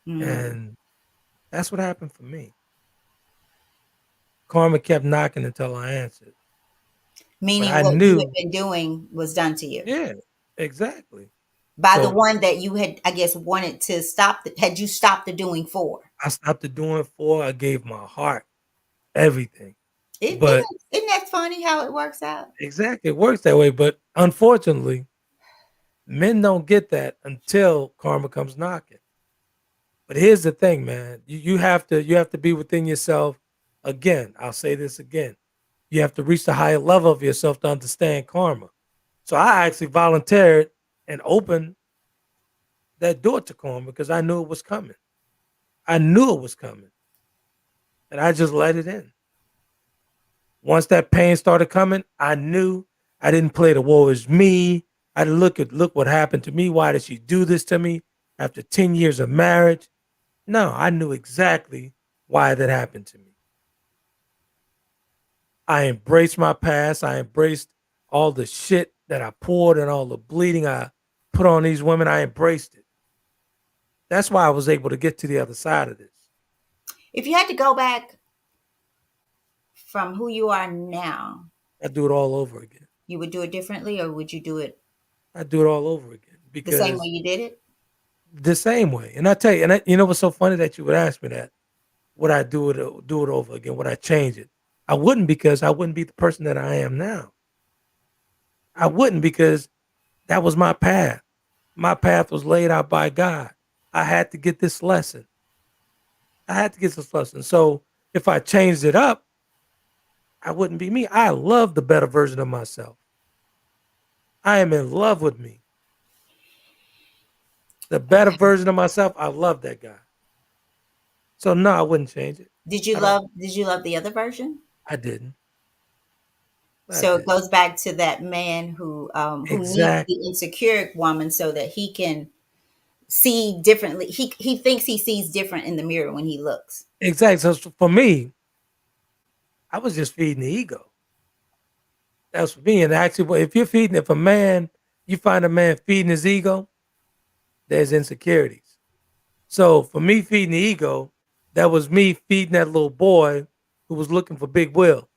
Mm. and that's what happened for me. Karma kept knocking until I answered, but Meaning I what you knew, had been doing was done to you yeah, exactly. by the So one that you had, I guess, wanted to stop. Had you stopped the doing for? I stopped the doing it for. I gave my heart, everything, It, but isn't that funny how it works out? exactly it works that way. But unfortunately, men don't get that until karma comes knocking. But here's the thing, man. You have to be within yourself. Again, I'll say this again. You have to reach the higher level of yourself to understand karma. So I actually volunteered and opened that door to karma because I knew it was coming. I knew it was coming, and I just let it in. Once that pain started coming, I knew I didn't play the woe is me. I didn't look what happened to me. Why did she do this to me after 10 years of marriage? No, I knew exactly why that happened to me. I embraced my past. I embraced all the shit that I poured and all the bleeding I put on these women. I embraced it. That's why I was able to get to the other side of this. If you had to go back from who you are now, I do it all over again. you would do it differently, or would you do it I do it all over again the same way because you did it? the same way. And I tell you, you know what's so funny that you would ask me that? Would I do it over again? Would I change it? I wouldn't because I wouldn't be the person that I am now. I wouldn't because that was my path. My path was laid out by God. I had to get this lesson. I had to get this lesson. So if I changed it up, I wouldn't be me. I love the better version of myself. I am in love with me. The better Okay. version of myself, I love that guy. So no, I wouldn't change it. I don't. Did you love the other version? I didn't. I So it didn't. goes back to that man who needs the Exactly. insecure woman so that he can see differently. He thinks he sees different in the mirror when he looks. Exactly. So for me, I was just feeding the ego. That's for me. And actually, if a man, you find a man feeding his ego, there's insecurities. So for me feeding the ego, that was me feeding that little boy who was looking for Big Will.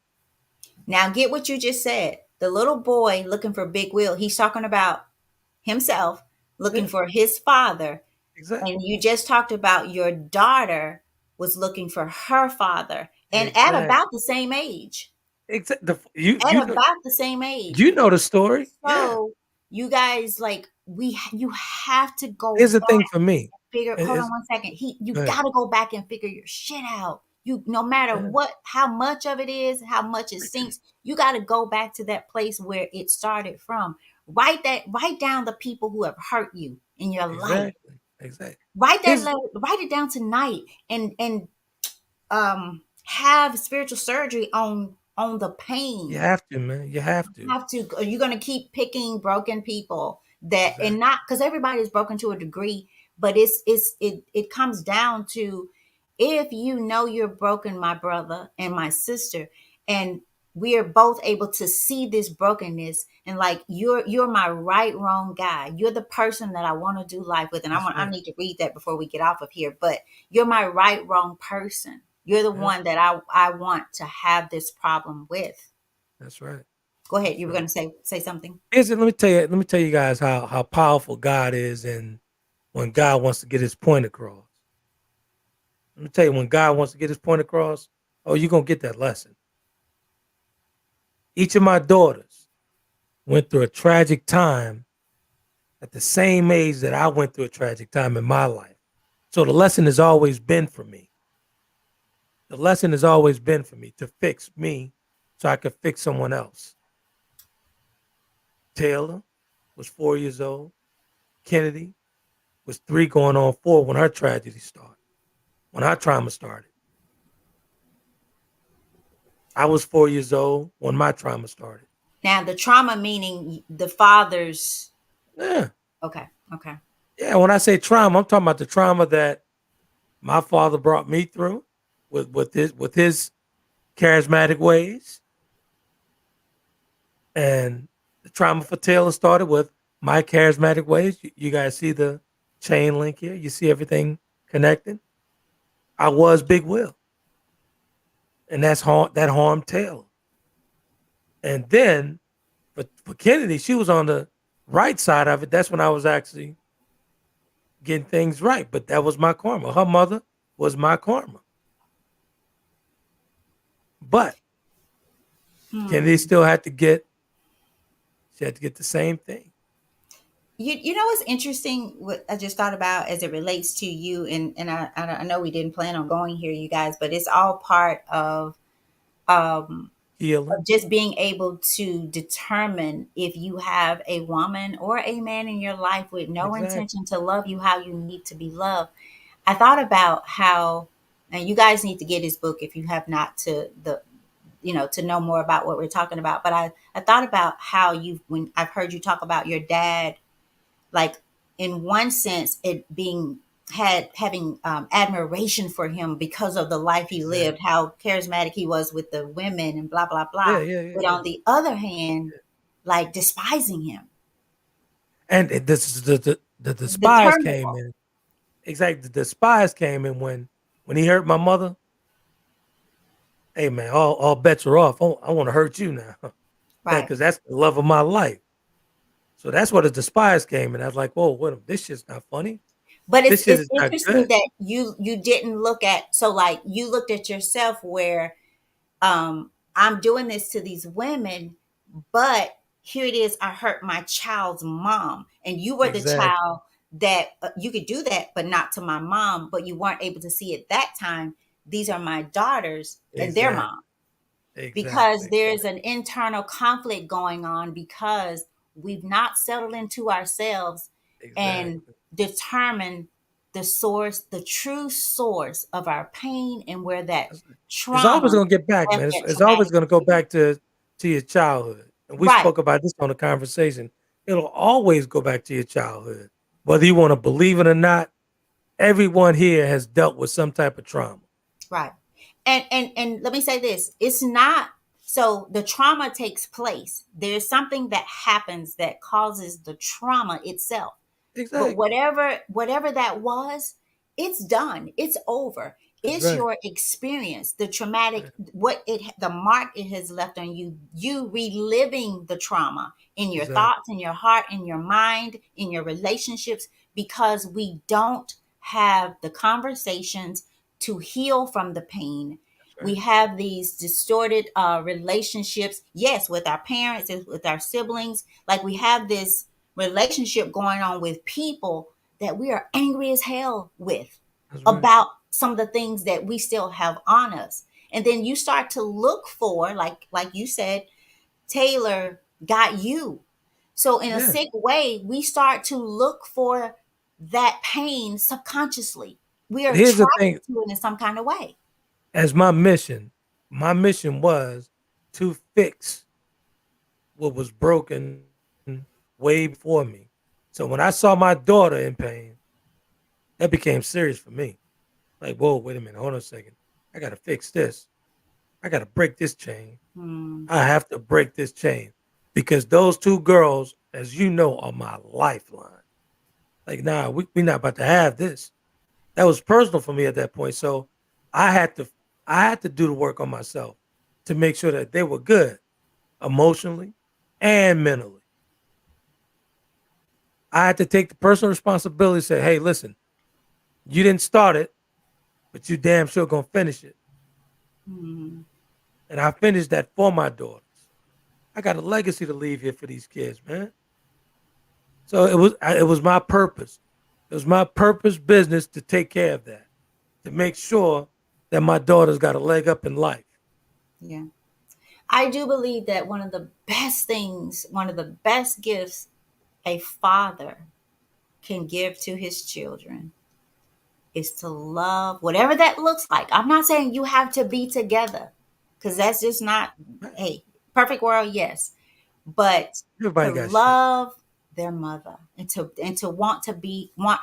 Now get what you just said. The little boy looking for Big Will, he's talking about himself looking Yeah, for his father. And exactly. you just talked about your daughter was looking for her father and at Exactly. about the same age. Except the you at you know about the same age. you know the story. Yeah. So you guys, like, you have to go Here's the back thing for me. and figure. Hold on Is one second. You Go ahead. got to go back and figure your shit out. You, no matter Yeah, what, how much of it is, how much it sinks, you got to go back to that place where it started from. Write down the people who have hurt you in your life. exactly. Exactly. Write that Here's letter, write it down tonight, and have spiritual surgery on the You pain. have to, man. You have to. Have to, are you going to keep picking broken people that, and Exactly. not because everybody is broken to a degree, but it comes down to, if you know you're broken, my brother and my sister, and we are both able to see this brokenness, and like, you're my right wrong guy, you're the person that I want to do life with, and That's I right. need to read that before we get off of here, but you're my right wrong person, you're the Yep. one that I want to have this problem with. That's right. Go ahead. That's You were right. going to say something. Here's it. Let me tell you guys how powerful God is, and when God wants to get His point across. Let me tell you, when God wants to get His point across, oh, you're gonna get that lesson. Each of my daughters went through a tragic time at the same age that I went through a tragic time in my life. So the lesson has always been for me. The lesson has always been for me to fix me so I could fix someone else. Taylor was 4 years old. Kennedy was three going on four when her tragedy started, when her trauma started. I was 4 years old when my trauma started. Now, the trauma meaning the father's. Yeah. Okay. Okay. Yeah. When I say trauma, I'm talking about the trauma that my father brought me through with his charismatic ways. And the trauma for Taylor started with my charismatic ways. You guys see the chain link here? You see everything connected? I was Big Will. And that harmed Taylor. And then for Kennedy, she was on the right side of it. That's when I was actually getting things right. But that was my karma. Her mother was my karma. But Kennedy Hmm. still had to get she had to get the same thing. You know what's interesting? What I just thought about as it relates to you, and I know we didn't plan on going here, you guys, but it's all part um Healing. of just being able to determine if you have a woman or a man in your life with no Exactly. intention to love you how you need to be loved. I thought about how, and you guys need to get his book if you have not, to know more about what we're talking about. But I thought about how when I've heard you talk about your dad, like, in one sense, it being having admiration for him because of the life he lived, Exactly. how charismatic he was with the women and blah blah Yeah, blah. yeah, yeah, But yeah. on the other hand, like, despising him, And the the despise came turmoil. in. Exactly. The despise came in when he hurt my mother. Hey man, all bets are off. I want to hurt you now. Right. Because that's the love of my life. So that's where the despise came in. I was like, whoa, what, this shit's not funny. But This shit it's is not interesting good. that you didn't look at, so like, you looked at yourself where, I'm doing this to these women, but here it is, I hurt my child's mom, and you were the Exactly. child that, you could do that but not to my mom, but you weren't able to see at that time, these are my daughters and their Exactly. mom, because Exactly. there's an internal conflict going on, because we've not settled into ourselves and Exactly. determined the source, the true source of our pain, and where that It's always trauma gonna get back, left man. that It's always traumatic gonna go experience. back to your childhood. And we Right. spoke about this on the conversation. It'll always go back to your childhood. Whether you want to believe it or not, everyone here has dealt with some type of trauma. Right. And let me say this. It's not, so the trauma takes place. There's something that happens that causes the trauma itself. But Exactly. whatever that was, it's done. It's over. That's It's right. your experience, the traumatic, the mark it has left on you, you reliving the trauma in your Exactly. thoughts, in your heart, in your mind, in your relationships, because we don't have the conversations to heal from the pain. We Right. have these distorted relationships, yes, with our parents and with our siblings. Like we have this relationship going on with people that we are angry as hell with That's right. about some of the things that we still have on us. And then you start to look for, like you said, Taylor got you. So in a Yeah. sick way, we start to look for that pain subconsciously. We are But here's the thing: attracted to it in some kind of way. as my mission was to fix what was broken way before me. So when I saw my daughter in pain, that became serious for me. Like, whoa, wait a minute, hold on a second. I got to fix this. I got to break this chain. Hmm. I have to break this chain because those two girls, as you know, are my lifeline. Like, nah, we not about to have this. That was personal for me at that point. So I had to I had to do the work on myself to make sure that they were good emotionally and mentally. I had to take the personal responsibility. Say, hey, listen, you didn't start it, but you damn sure gonna finish it. Hmm. And I finished that for my daughters. I got a legacy to leave here for these kids, man. So it was my purpose. It was my purpose business to take care of that, to make sure that my daughters got a leg up in life. Yeah. I do believe that one of the best things, one of the best gifts a father can give to his children is to love, whatever that looks like. I'm not saying you have to be together because that's just not, hey, perfect world, yes. But to Everybody got shit. love their mother and to want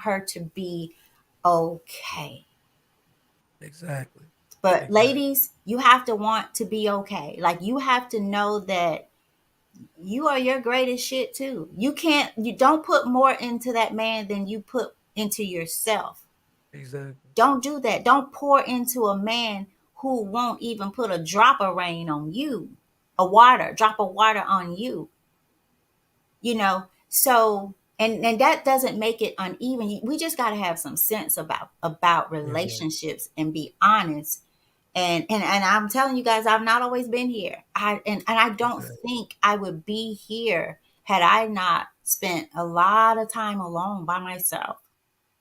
her to be okay. Exactly. But Exactly. ladies, you have to want to be okay. Like you have to know that you are your greatest shit too. You don't put more into that man than you put into yourself. Exactly. Don't do that. Don't pour into a man who won't even put a drop of rain on you, drop of water on you, you know. So and that doesn't make it uneven. We just got to have some sense about Exactly. relationships and be honest. And I'm telling you guys, I've not always been here. And I don't Exactly. think I would be here had I not spent a lot of time alone by myself,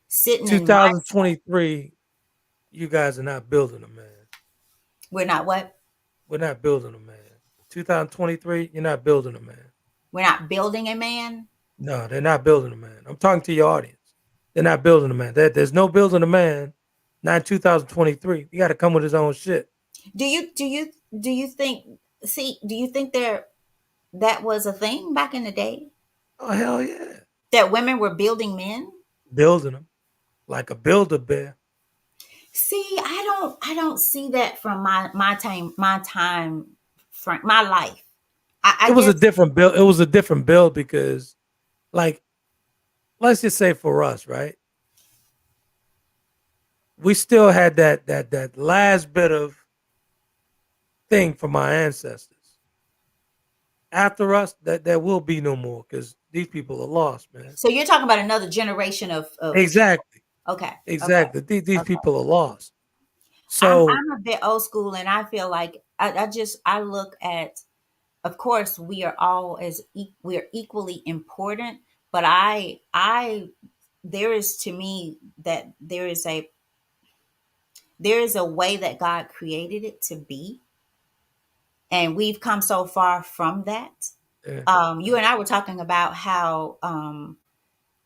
sitting in myself. 2023, you guys are not building a man. We're not what? We're not building a man. 2023, you're not building a man. We're not building a man. No, they're not building a man. I'm talking to your audience. They're not building a man. There's no building a man. Not in 2023. You got to come with his own shit. Do you think that was a thing back in the day Oh hell yeah, that women were building men? building them like a builder bear. See, I don't see that from my time from my life. I It was a guess. different build. It was a different build because, like, let's just say for us, right? We still had that last bit of thing from our ancestors. After us, that there will be no more because these people are lost, man. So you're talking about another generation of people. Exactly, Okay, okay, exactly. These okay. people are lost. I'm So I'm a bit old school, and I feel like I look at. Of course, we are equally important, but I there is to me that there is a way that God created it to be, and we've come so far from that. yeah, You yeah, and I were talking about how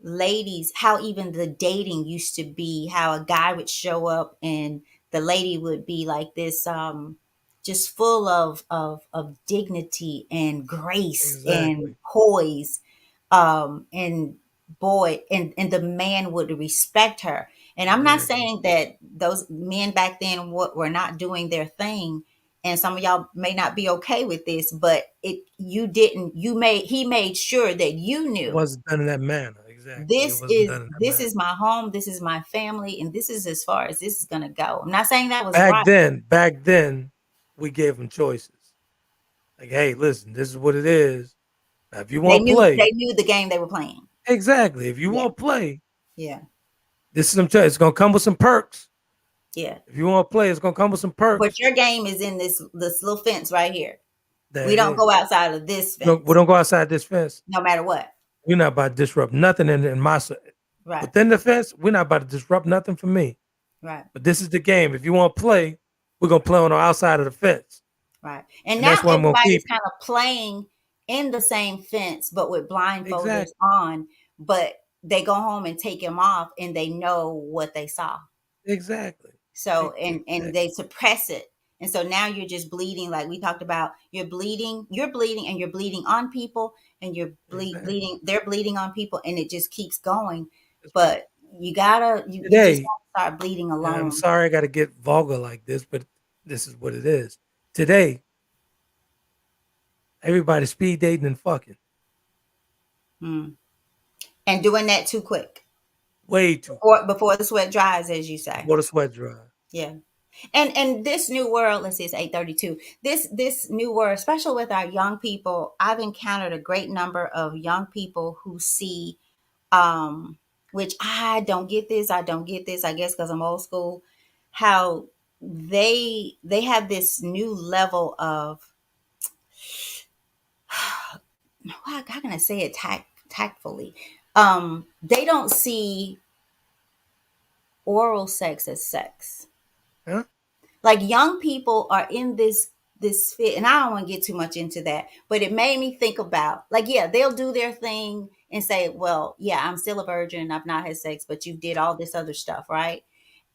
ladies, how even the dating used to be, how a guy would show up and the lady would be like this, just full of dignity and grace and exactly, poise, and boy, and the man would respect her. And I'm not exactly. saying that those men back then were not doing their thing, and some of y'all may not be okay with this, but it you didn't you made he made sure that you It knew wasn't done in that manner. Exactly, it this wasn't is done in that this manner. is my home, this is my family, and this is as far as this is going to go. I'm not saying that was Back right. then, back then, we gave them choices. Like, hey, listen, this is what it is. Now, if you they want to knew play, they knew the game they were playing. exactly. If you Yeah, want to play, yeah. this is some. It's gonna come with some perks. Yeah. If you want to play, it's gonna come with some But perks. your game is in this little fence right here. There We it don't is. go outside of this We fence, don't go outside this fence. no matter what. We're not about to disrupt nothing in my Right. within the fence. We're not about to disrupt nothing for me. Right. But this is the game. If you want to play, we're gonna play on the outside of the fence, Right. And and now that's where I'm gonna everybody's keep you. kind of playing in the same fence, but with blindfolders Exactly. on. But they go home and take them off, and they know what they saw. Exactly. So and Exactly. they suppress it. And so now you're just bleeding, like we talked about. You're bleeding, and you're bleeding on people, and you're Exactly. bleeding. They're bleeding on people, and it just keeps going. That's right. But you just Today, gotta start bleeding and I'm alone. sorry I got to get vulgar like this, but this is what it is. Today, everybody's speed dating and fucking Hmm. And doing that too quick way too or quick before the sweat dries, as you say. before the sweat dry. Yeah. And this new world, let's see, it's 8:32. This new world, especially with our young people, I've encountered a great number of young people who see, um, which I don't get this, I don't get this, I guess because I'm old school, how they have this new level of how can I say it tactfully? They don't see oral sex as sex. Huh? Like young people are in this fit, and I don't want to get too much into that, but it made me think about, like, yeah, they'll do their thing and say, well, yeah, I'm still a virgin, I've not had sex, but you did all this other stuff, right?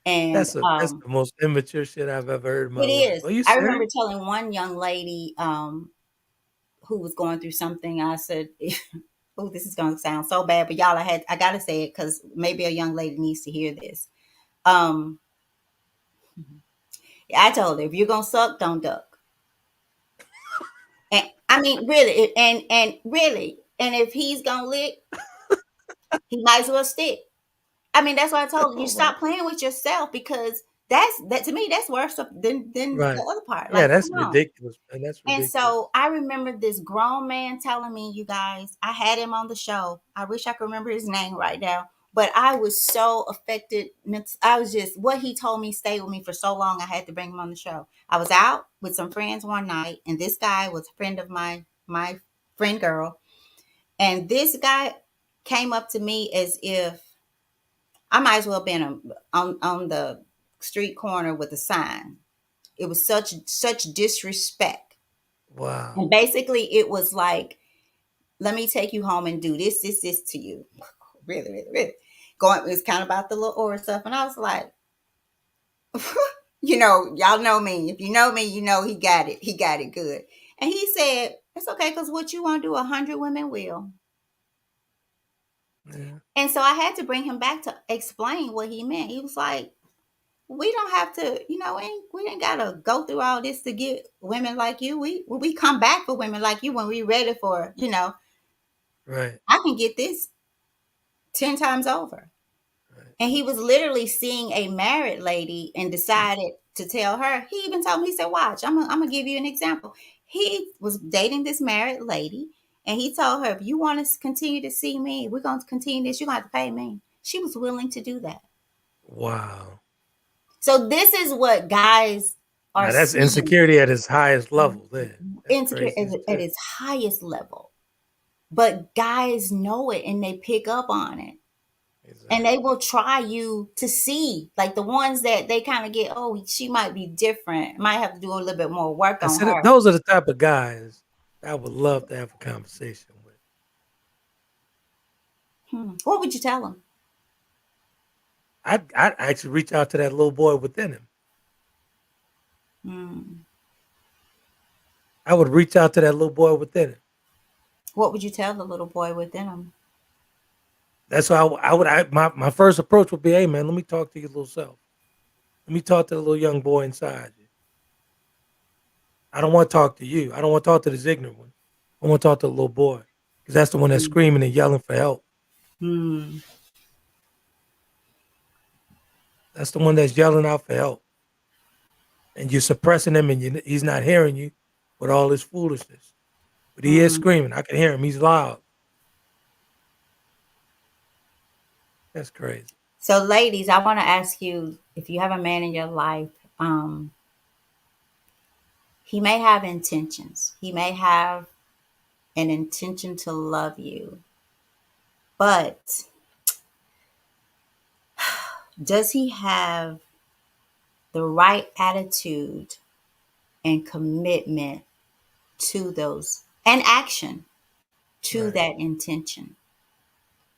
And That's the most immature shit I've ever heard in my it life. is. Are you I remember serious? telling one young lady who was going through something, I said, oh, this is going to sound so bad, but y'all, I gotta say it because maybe a young lady needs to hear this. um I told her, if you're gonna suck, don't duck. And I mean, really, and really, and if he's gonna lick, he might as well stick. I mean, that's why I told you, Oh my stop playing with yourself, because that to me, that's worse than right. the other part. Yeah, Like, that's come on. ridiculous, man. That's And so ridiculous. I remember this grown man telling me, you guys, I had him on the show. I wish I could remember his name right now, but I was so affected. I was just, what he told me stayed with me for so long. I had to bring him on the show. I was out with some friends one night, and this guy was a friend of my friend girl. And this guy came up to me as if I might as well have been on the street corner with a sign. It was such disrespect. Wow. And basically, it was like, let me take you home and do this to you. Really, really, really. Going, it's kind of about the little aura stuff. And I was like, y'all know me. If you know me, you know he got it. He got it good. And he said, it's okay, because what you want to do, 100 women will. Yeah. And so I had to bring him back to explain what he meant. He was like, we don't have to, we ain't gotta go through all this to get women like you. We come back for women like you when we ready for, Right. I can get this 10 times over. Right. And he was literally seeing a married lady and decided to tell her. He even told me, he said, watch, I'm gonna give you an example. He was dating this married lady, and he told her, if you want to continue to see me, we're gonna continue this, you're gonna have to pay me. She was willing to do that. Wow. So this is what guys are Now that's seeing. insecurity at its highest level there. That's Insecure crazy as at shit. its highest level. But guys know it, and they pick up on it. And they Exactly. will try you to see, like the ones that they kind of get, oh, she might be different, might have to do a little bit more work I on said her. those are the type of guys I would love to have a conversation with. What would you tell them? I'd actually reach out to that little boy within him. Hmm. I would reach out to that little boy within him. What would you tell the little boy within them? That's why my first approach would be, hey man, let me talk to your little self. Let me talk to the little young boy inside you. I don't want to talk to you. I don't want to talk to this ignorant one. I want to talk to the little boy because that's the one that's screaming and yelling for help. Hmm. That's the one that's yelling out for help, and you're suppressing him, and he's not hearing you with all his foolishness. But he is Hmm. screaming. I can hear him. He's loud. That's crazy. So, ladies, I want to ask you if you have a man in your life, um, he may have intentions. He may have an intention to love you, but does he have the right attitude and commitment to those and action to Right. that intention?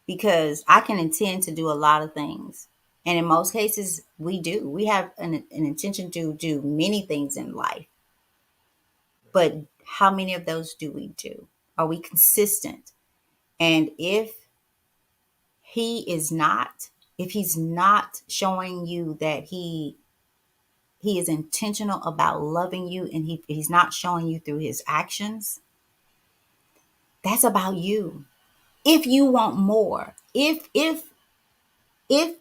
Because I can intend to do a lot of things. And in most cases, we do. We have an intention to do many things in life. But how many of those do we do? Are we consistent? And he is not, if he's not showing you that he is intentional about loving you and he's not showing you through his actions, that's about you. If you want more, if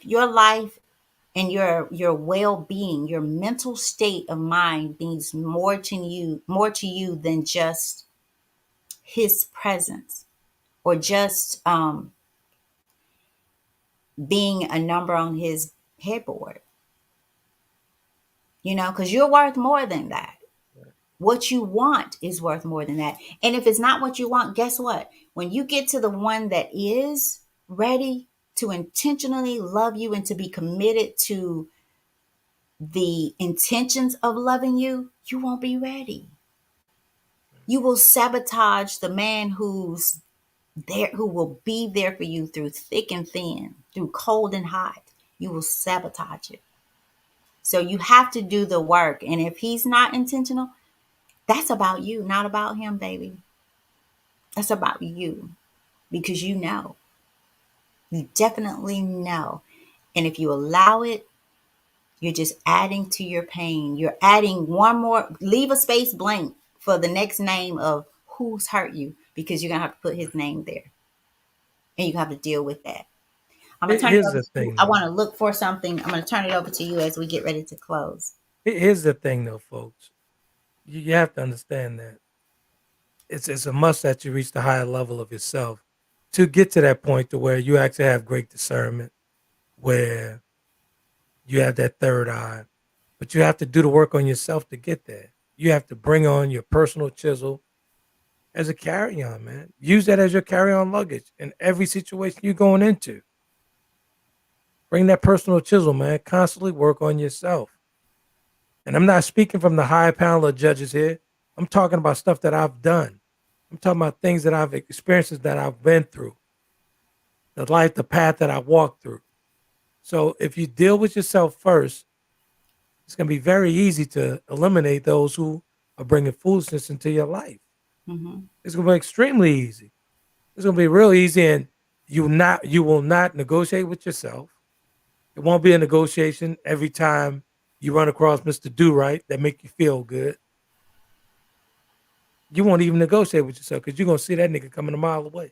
your life and your well-being, your mental state of mind means more to you than just his presence or just being a number on his headboard, because you're worth more than that. Right. What you want is worth more than that. And if it's not what you want, guess what? When you get to the one that is ready to intentionally love you and to be committed to the intentions of loving you, you won't be ready. You will sabotage the man who's there, who will be there for you through thick and thin, through cold and hot. You will sabotage it. So you have to do the work. And if he's not intentional, that's about you, not about him, baby. That's about you because you know. You definitely know. And if you allow it, you're just adding to your pain. You're adding one more, leave a space blank for the next name of who's hurt you because you're going to have to put his name there and you have to deal with that. I'm going to turn it Here's over the to you. thing, I though. want to look for something. I'm going to turn it over to you as we get ready to close. Here's the thing, though, folks. You have to understand that it's a must that you reach the higher level of yourself to get to that point to where you actually have great discernment, where you have that third eye. But you have to do the work on yourself to get there. You have to bring on your personal chisel as a carry-on, man. Use that as your carry-on luggage in every situation you're going into. Bring that personal chisel, man. Constantly work on yourself. And I'm not speaking from the high panel of judges here. I'm talking about stuff that I've done. I'm talking about things that I've experiences that I've been through, the life, the path that I walked through. So if you deal with yourself first, it's going to be very easy to eliminate those who are bringing foolishness into your life. Mm-hmm. It's going to be extremely easy. It's going to be real easy, and you will not negotiate with yourself. It won't be a negotiation every time you run across Mr. Do Right that make you feel good. You won't even negotiate with yourself because you're gonna see that nigga coming a mile away,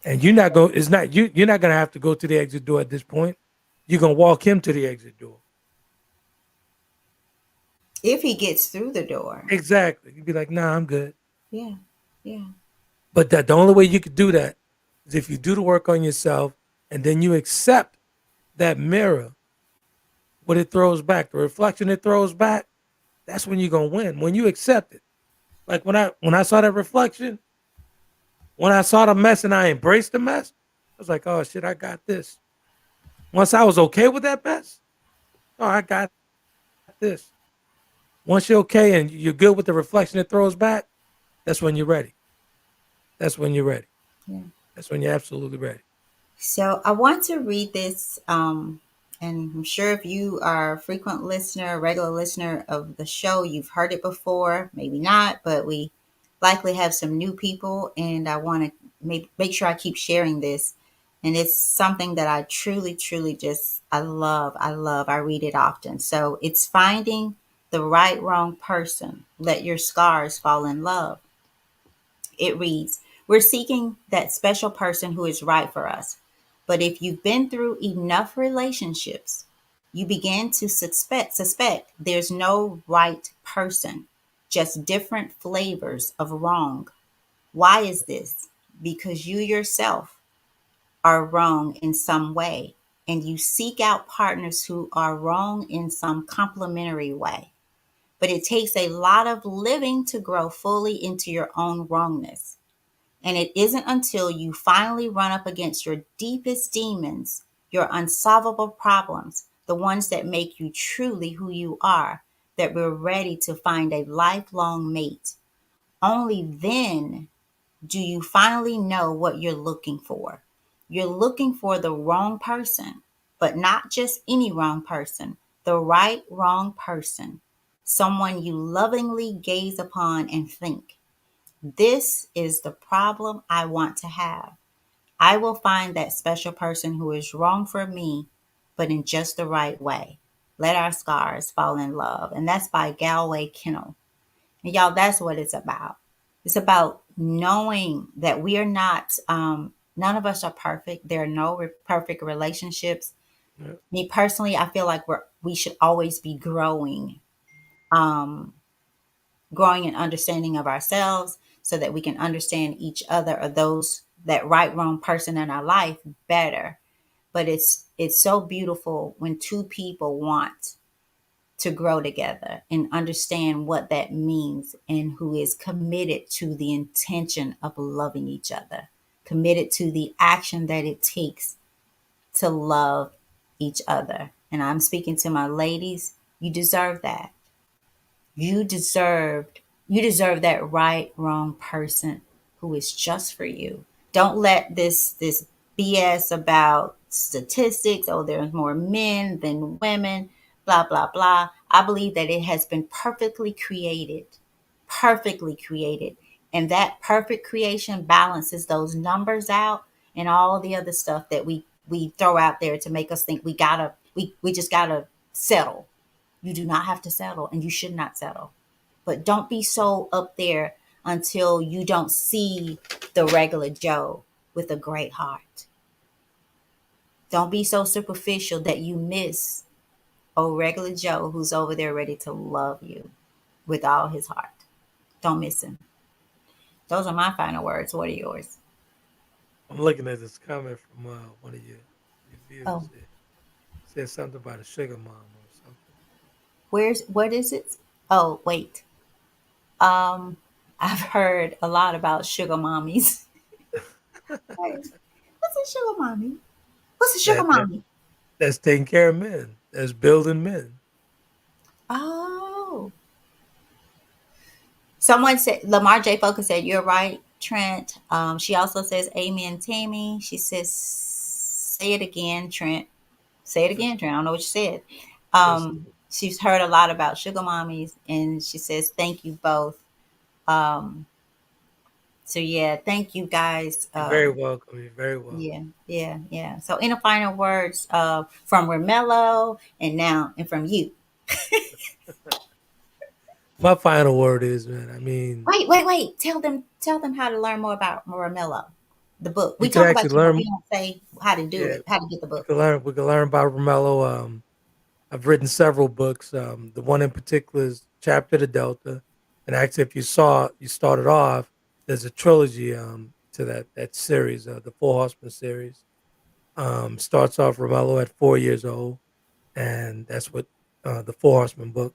and you're not going. It's not you. You're not gonna have to go to the exit door at this point. You're gonna walk him to the exit door. If he gets through the door. Exactly. You'd be like, "Nah, I'm good." Yeah. Yeah. But the only way you could do that is if you do the work on yourself, and then you accept that mirror, what it throws back, the reflection it throws back. That's when you're gonna win. When you accept it. Like when I saw that reflection, when I saw the mess and I embraced the mess, I was like, "Oh shit, I got this." Once I was okay with that mess, oh, I got this. Once you're okay and you're good with the reflection it throws back, that's when you're ready. That's when you're ready. Yeah. That's when you're absolutely ready. So I want to read this, and I'm sure if you are a frequent listener, a regular listener of the show, you've heard it before. Maybe not, but we likely have some new people, and I want to make sure I keep sharing this. And it's something that I truly, truly just I love. I love. I read it often. So it's finding the right wrong person. Let your scars fall in love. It reads, we're seeking that special person who is right for us. But if you've been through enough relationships, you begin to suspect there's no right person, just different flavors of wrong. Why is this? Because you yourself are wrong in some way, and you seek out partners who are wrong in some complementary way. But it takes a lot of living to grow fully into your own wrongness. And it isn't until you finally run up against your deepest demons, your unsolvable problems, the ones that make you truly who you are, that we're ready to find a lifelong mate. Only then do you finally know what you're looking for. You're looking for the wrong person, but not just any wrong person, the right wrong person, someone you lovingly gaze upon and think, this is the problem I want to have. I will find that special person who is wrong for me, but in just the right way. Let our scars fall in love. And that's by Galway Kennel. And y'all, that's what it's about. It's about knowing that we are not, none of us are perfect. There are no perfect relationships. Yeah. Me personally, I feel like we should always be growing, um, growing in understanding of ourselves so that we can understand each other or those that right wrong person in our life better. But it's so beautiful when two people want to grow together and understand what that means and who is committed to the intention of loving each other, committed to the action that it takes to love each other. And I'm speaking to my ladies, you deserve that. You deserved you deserve that right wrong person who is just for you. Don't let this BS about statistics, oh there's more men than women, blah blah blah. I believe that it has been perfectly created. Perfectly created. And that perfect creation balances those numbers out and all the other stuff that we throw out there to make us think we just gotta settle. You do not have to settle and you should not settle. But don't be so up there until you don't see the regular Joe with a great heart. Don't be so superficial that you miss old regular Joe who's over there ready to love you with all his heart. Don't miss him. Those are my final words. What are yours? I'm looking at this comment from one of your Oh, viewers here. Said something about a sugar mama or something. what is it? Oh, wait. Um, I've heard a lot about sugar mommies. Hey, what's a sugar mommy? What's a sugar that mommy? that's taking care of men. That's building men. Oh, someone said Lamar J. Focus said you're right, Trent. She also says Amen, Tammy. She says say it again, Trent. Say it again, Trent. I don't know what you said. Yes, She's heard a lot about sugar mommies, and she says thank you both. Um, so yeah, thank you guys. you're very welcome. You're very welcome. Yeah, yeah, yeah. So in the final words from Romello and from you. My final word is, man. I mean, Wait. Tell them how to learn more about Romello, the book. We you could talk about actually you, but learn. we don't say how to do Yeah, it, how to get the we book. could learn. We could learn about Romello. I've written several books. The one in particular is Chapter the Delta, and actually, if you started off, there's a trilogy to that series, the Four Horsemen series. Starts off Romello at 4 years old, and that's what the Four Horsemen book,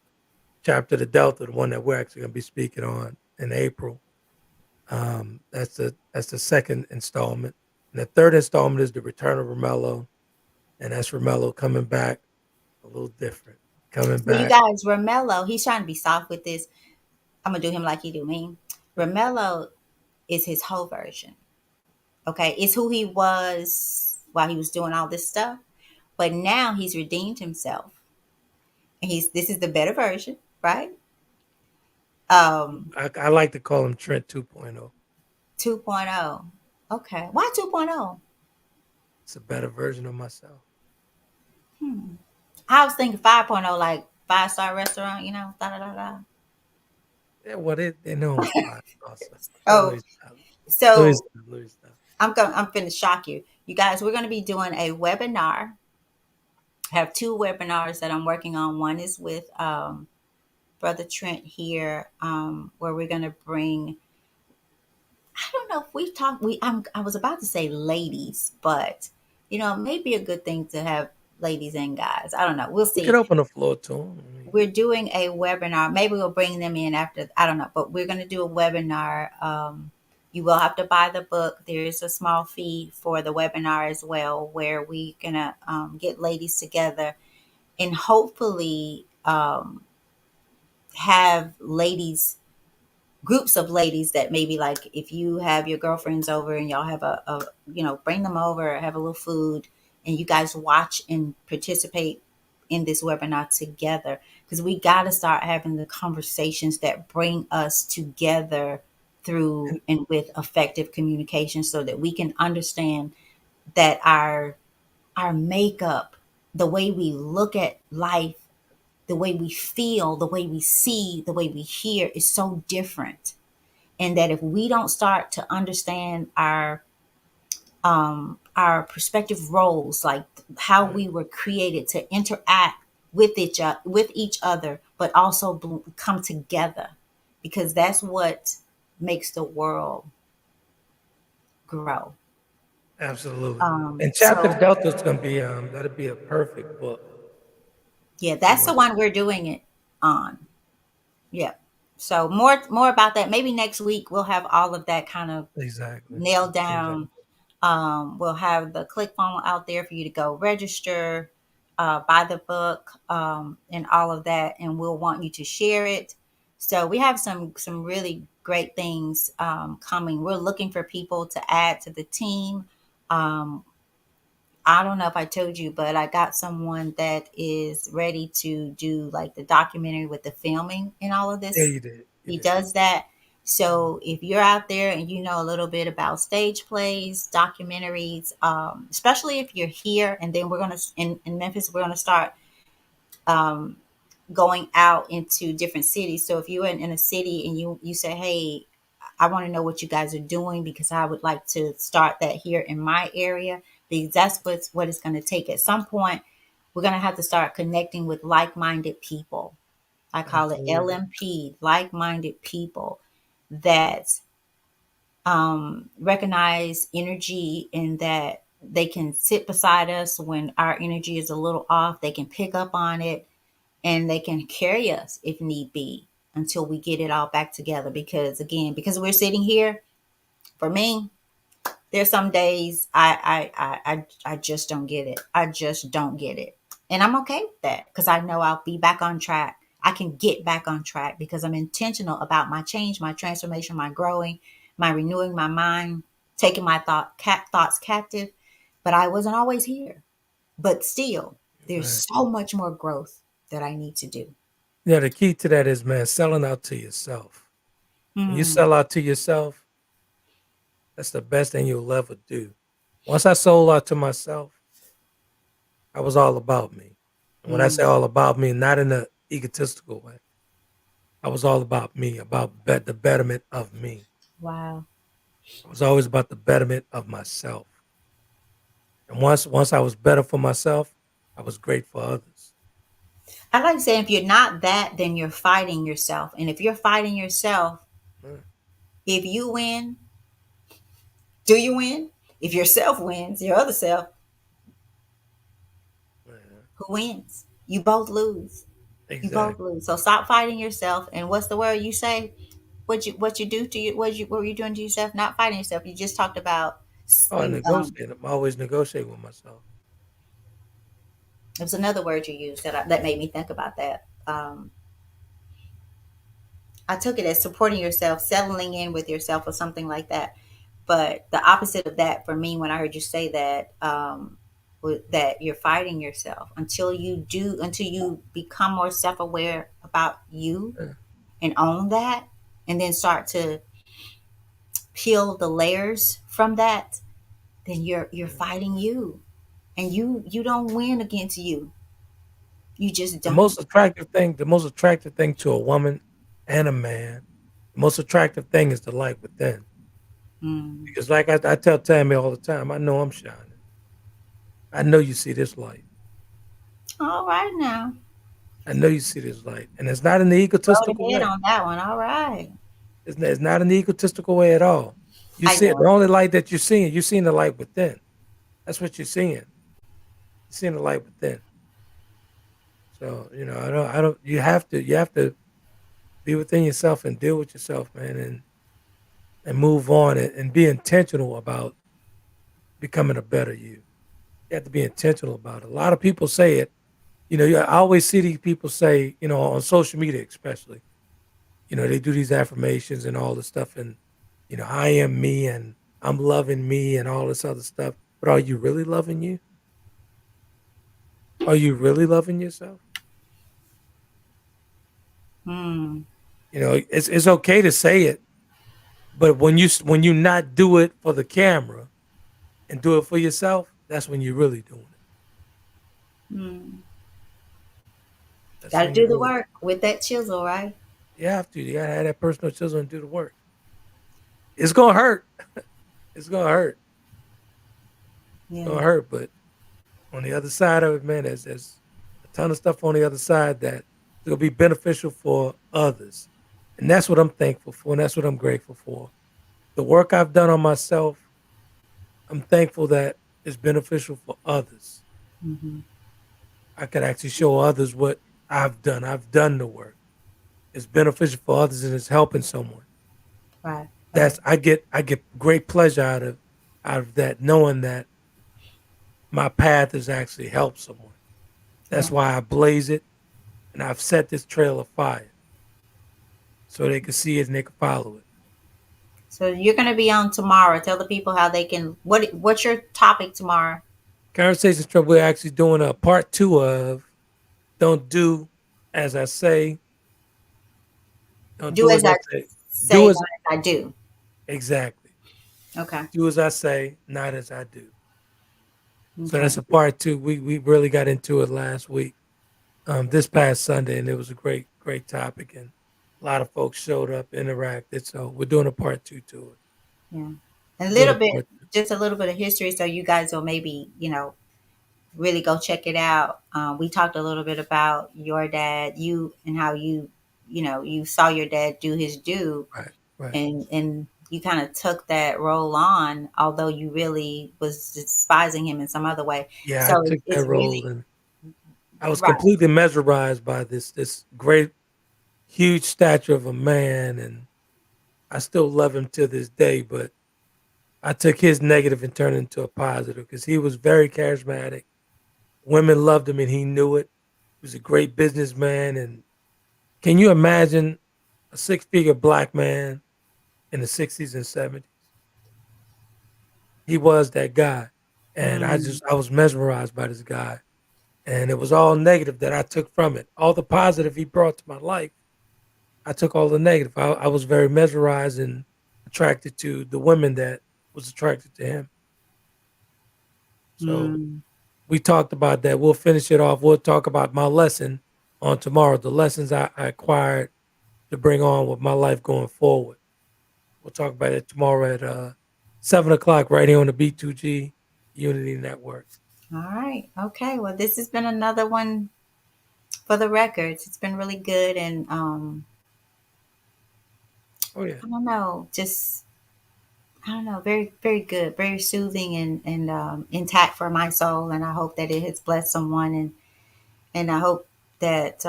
Chapter the Delta, the one that we're actually going to be speaking on in April. That's the second installment, and the third installment is the Return of Romello, and that's Romello coming back a little different, coming So you back. guys, Romello, he's trying to be soft with this. I'm gonna do him like he do me. Romello is his whole version. Okay, it's who he was while he was doing all this stuff, but now he's redeemed himself, and he's this is the better version, right? Um, I like to call him Trent 2.0. 2.0. Okay, why 2.0? It's a better version of myself. Hmm. I was thinking 5.0, like five-star restaurant, da da da da. Yeah, well, they know I'm a five also. Let Oh, me stop. Let me so stop. Let me stop. I'm finna shock you. You guys, we're gonna be doing a webinar. I have two webinars that I'm working on. One is with Brother Trent here, where we're gonna bring I don't know if we talked. I was about to say ladies, but it may be a good thing to have ladies and guys. I don't know. We'll We could see. open the floor to them. I mean, We're doing a webinar. Maybe we'll bring them in after. I don't know, but we're going to do a webinar. You will have to buy the book. There is a small fee for the webinar as well, where we gonna get ladies together and hopefully have ladies groups of ladies that maybe like if you have your girlfriends over and y'all have bring them over, have a little food, and you guys watch and participate in this webinar together, because we got to start having the conversations that bring us together through and and with effective communication so that we can understand that our makeup, the way we look at life, the way we feel, the way we see, the way we hear is so different, and that if we don't start to understand our perspective roles, like how right, we were created to interact with each other, but also come together, because that's what makes the world grow. absolutely. And Chapter So Delta is gonna be that'll be a perfect book. yeah, You that's the know, one we're doing it on. Yeah. So more about that. Maybe next week we'll have all of that kind of exactly, nailed exactly. down. We'll have the click funnel out there for you to go register, buy the book, and all of that, and we'll want you to share it. So we have some really great things coming. We're looking for people to add to the team. Um, I don't know if I told you, but I got someone that is ready to do like the documentary with the filming and all of Yeah, this. you did, you He did. does that. Mhm. So if you're out there and you know a little bit about stage plays, documentaries, especially if you're here, and then we're gonna in Memphis, we're gonna start um, going out into different cities. So if you're in a city and you say, "Hey, I want to know what you guys are doing because I would like to start that here in my area," because that's what it's going to take. At some point, we're going to have to start connecting with like-minded people. I call it Absolutely. LMP, like-minded people that recognize energy, and that they can sit beside us when our energy is a little off. They can pick up on it and they can carry us if need be until we get it all back together. Because again, because we're sitting here, for me, there's some days I just don't get it. I just don't get it. And I'm okay with that because I know I'll be back on track. I can get back on track because I'm intentional about my change, my transformation, my growing, my renewing my mind, taking my thoughts captive. But I wasn't always here. But still, there's Right. so much more growth that I need to do. Yeah, the key to that is, man, selling out to yourself. When you Mm, sell out to yourself, that's the best thing you'll ever do. Once I sold out to myself, I was all about me. And when I say mm, all about me, not in an egotistical way, I was all about me, about the betterment of me. wow. I was always about the betterment of myself. And once I was better for myself, I was great for others. I like saying if you're not that, then you're fighting yourself. And if you're fighting yourself, Yeah, if you win, do you win? If yourself wins, your other self, yeah, who wins? You both lose. You both exactly. lose. So stop fighting yourself. And what's the word you say? What you do to you? What were you doing to yourself? Not fighting yourself. You just talked about Oh, I you. negotiate. I'm always negotiating with myself. It was another word you used that made me think about that. I took it as supporting yourself, settling in with yourself, or something like that. But the opposite of that for me, when I heard you say that, that you're fighting yourself until you become more self-aware about you Yeah. and own that, and then start to peel the layers from that, then you're Mhm. fighting you, and you don't win against you. You just The don't. most attractive thing to a woman and a man, the most attractive thing is the light within. Mm. Because like I tell Tammy all the time, I know I'm shining. I know you see this light. All right now, I know you see this light. And it's not in the go egotistical ahead way. on that one. All right. It's not in the egotistical way at all. You I see it. The know. only light that you're seeing the light within. That's what you're seeing. You're seeing the light within. So, I don't, you have to be within yourself and deal with yourself, man, and move on and be intentional about becoming a better you. You have to be intentional about it. A lot of people say it. I always see these people say, on social media, especially, they do these affirmations and all this stuff. And, I am me and I'm loving me and all this other stuff. But are you really loving you? Are you really loving yourself? Hmm. It's okay to say it, but when you not do it for the camera and do it for yourself, that's when you're really doing it. Hmm. That's Got to when you do the really work with that chisel, right? you have to. You gotta have that personal chisel and do the work. It's gonna hurt. It's gonna hurt. It's Yeah. gonna hurt. But on the other side of it, man, there's a ton of stuff on the other side that is gonna be beneficial for others, and that's what I'm thankful for, and that's what I'm grateful for. The work I've done on myself, I'm thankful that it's beneficial for others. Hmm. I could actually show others what I've done. I've done the work. It's beneficial for others and it's helping someone. Right. Right. I get great pleasure out of that, knowing that my path has actually helped someone. That's Yeah. why I blaze it and I've set this trail of fire so they can see it and they can follow it. So you're going to be on tomorrow. Tell the people how they can. What's your topic tomorrow? Conversations Trouble, we're actually doing a part two of Don't Do As I Say, Don't Do Do as As I I Say. say, Do not as as I do. exactly. Okay. Do as I say, not as I do. So Okay. that's a part two. We really got into it last week, this past Sunday, and it was a great topic, and a lot of folks showed up, interacted. So we're doing a part two to it. Yeah. A Doing little a bit, part just a little bit of history, so you guys will maybe really go check it out. We talked a little bit about your dad, you, and how you saw your dad do his due, right, right. and you kind of took that role on, although you really was despising him in some other way. Yeah, I So took that it's role, really and I was right. completely mesmerized by this great, huge stature of a man, and I still love him to this day. But I took his negative and turned it into a positive because he was very charismatic. Women loved him, and he knew it. He was a great businessman, and can you imagine a six-figure black man in the 60s and 70s? He was that guy. And Mm, I was mesmerized by this guy. And it was all negative that I took from it. All the positive he brought to my life, I took all the negative. I was very mesmerized and attracted to the women that was attracted to him. So mm. we talked about that. We'll finish it off. We'll talk about my lesson on tomorrow, the lessons I acquired to bring on with my life going forward. We'll talk about it tomorrow at 7 o'clock right here on the B2G Unity Network. All right. Okay. Well, this has been another one for the records. It's been really good, and Oh yeah. I don't know, just I don't know, very very good, very soothing and intact for my soul. And I hope that it has blessed someone, and I hope that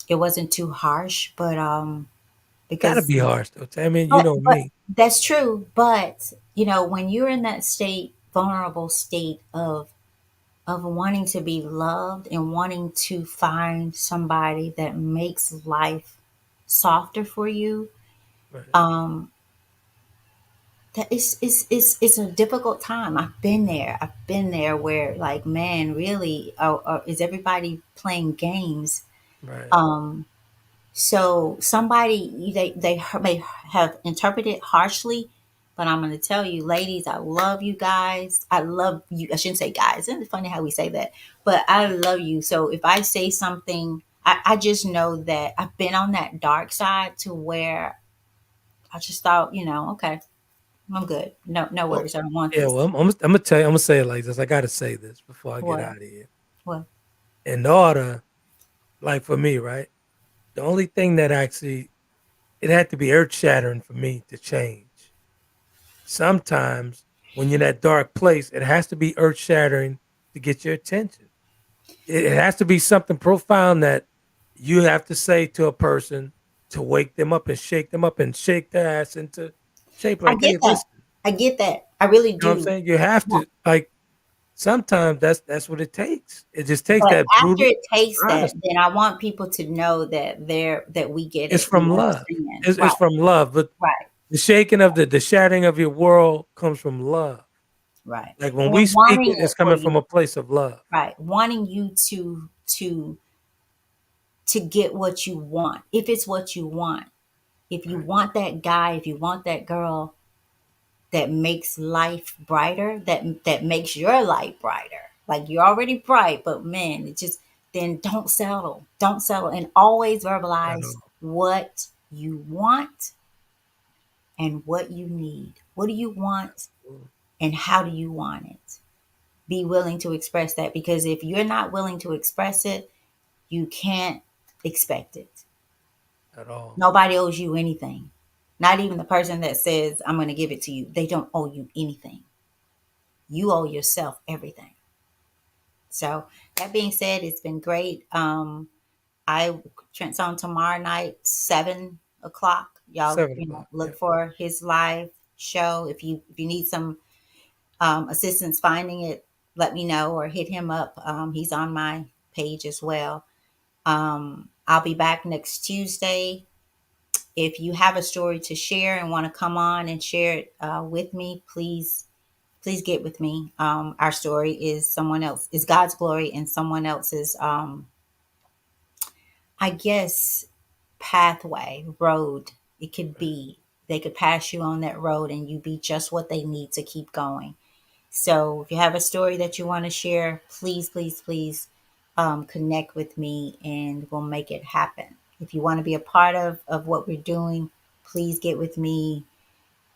it wasn't too harsh, but Gotta because be harsh though. I mean, you but know but me. that's true. But when you're in that state, vulnerable state of wanting to be loved and wanting to find somebody that makes life softer for you, Right, um, that it's a difficult time. I've been there. I've been there where, like, man, really, is everybody playing games? right. Um, so somebody they may have interpreted harshly, but I'm going to tell you, ladies, I love you guys. I love you. I shouldn't say guys. Isn't it funny how we say that? But I love you. So if I say something, I just know that I've been on that dark side to where I just thought, okay, I'm good. No, no Well, worries. I don't want yeah. Well, this. I'm gonna tell you. I'm gonna say it like this. I gotta say this before I get What? out of here. What? In order, like for me, right? The only thing that actually it had to be earth shattering for me to change. sometimes when you're in that dark place, it has to be earth shattering to get your attention. It has to be something profound that you have to say to a person to wake them up and shake them up and shake their ass into shape. I Like, get hey, that. listen, I get that. I really you know what I'm do. saying? You have But to like sometimes that's what it takes. It just takes but that after brutal it takes that, honesty. then I want people to know that we get It's it. We from love. understand. It's Right. from love. But Right. the shaking of the shattering of your world comes from love. Right. Like when we And speak wanting it, it it's for coming you. from a place of love. Right. Wanting you to get what you want. If it's what you want. If you Right. want that guy, if you want that girl that makes life brighter, that makes your life brighter. Like you're already bright, but man, it just then don't settle. Don't settle and always At verbalize all. what you want and what you need. What do you want and how do you want it? Be willing to express that because if you're not willing to express it, you can't expect it. At all. Nobody owes you anything. Not even the person that says, I'm going to give it to you. They don't owe you anything. You owe yourself everything. So, that being said, it's been great. I Trent's on tomorrow night, 7 o'clock. Y'all, 7 o'clock. look Yeah. for his live show. If you need some assistance finding it, let me know or hit him up. He's on my page as well. I'll be back next Tuesday. If you have a story to share and want to come on and share it with me, please get with me. Our story is God's glory and someone else's, I guess, pathway, road. It could Right. be. They could pass you on that road and you be just what they need to keep going. So if you have a story that you want to share, please connect with me and we'll make it happen. If you want to be a part of what we're doing, please get with me.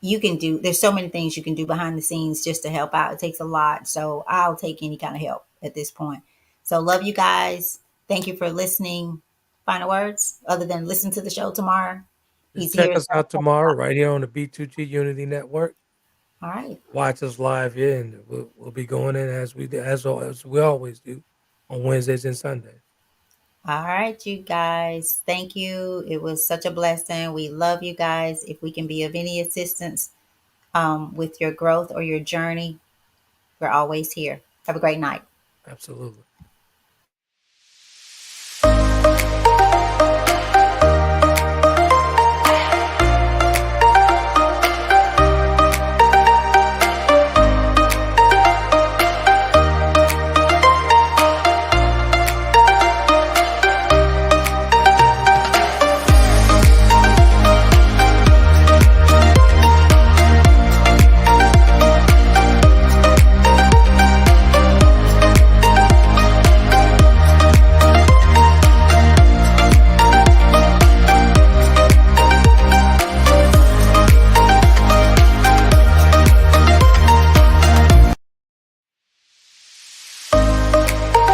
There's so many things you can do behind the scenes just to help out. It takes a lot. So I'll take any kind of help at this point. So love you guys. Thank you for listening. Final words other than listen to the show tomorrow. Just He's check here. us out tomorrow right here on the B2G Unity Network. All right. Watch us live here, and we'll be going in as we always do on Wednesdays and Sundays. All right, you guys. Thank you. It was such a blessing. We love you guys. If we can be of any assistance with your growth or your journey, we're always here. Have a great night. Absolutely.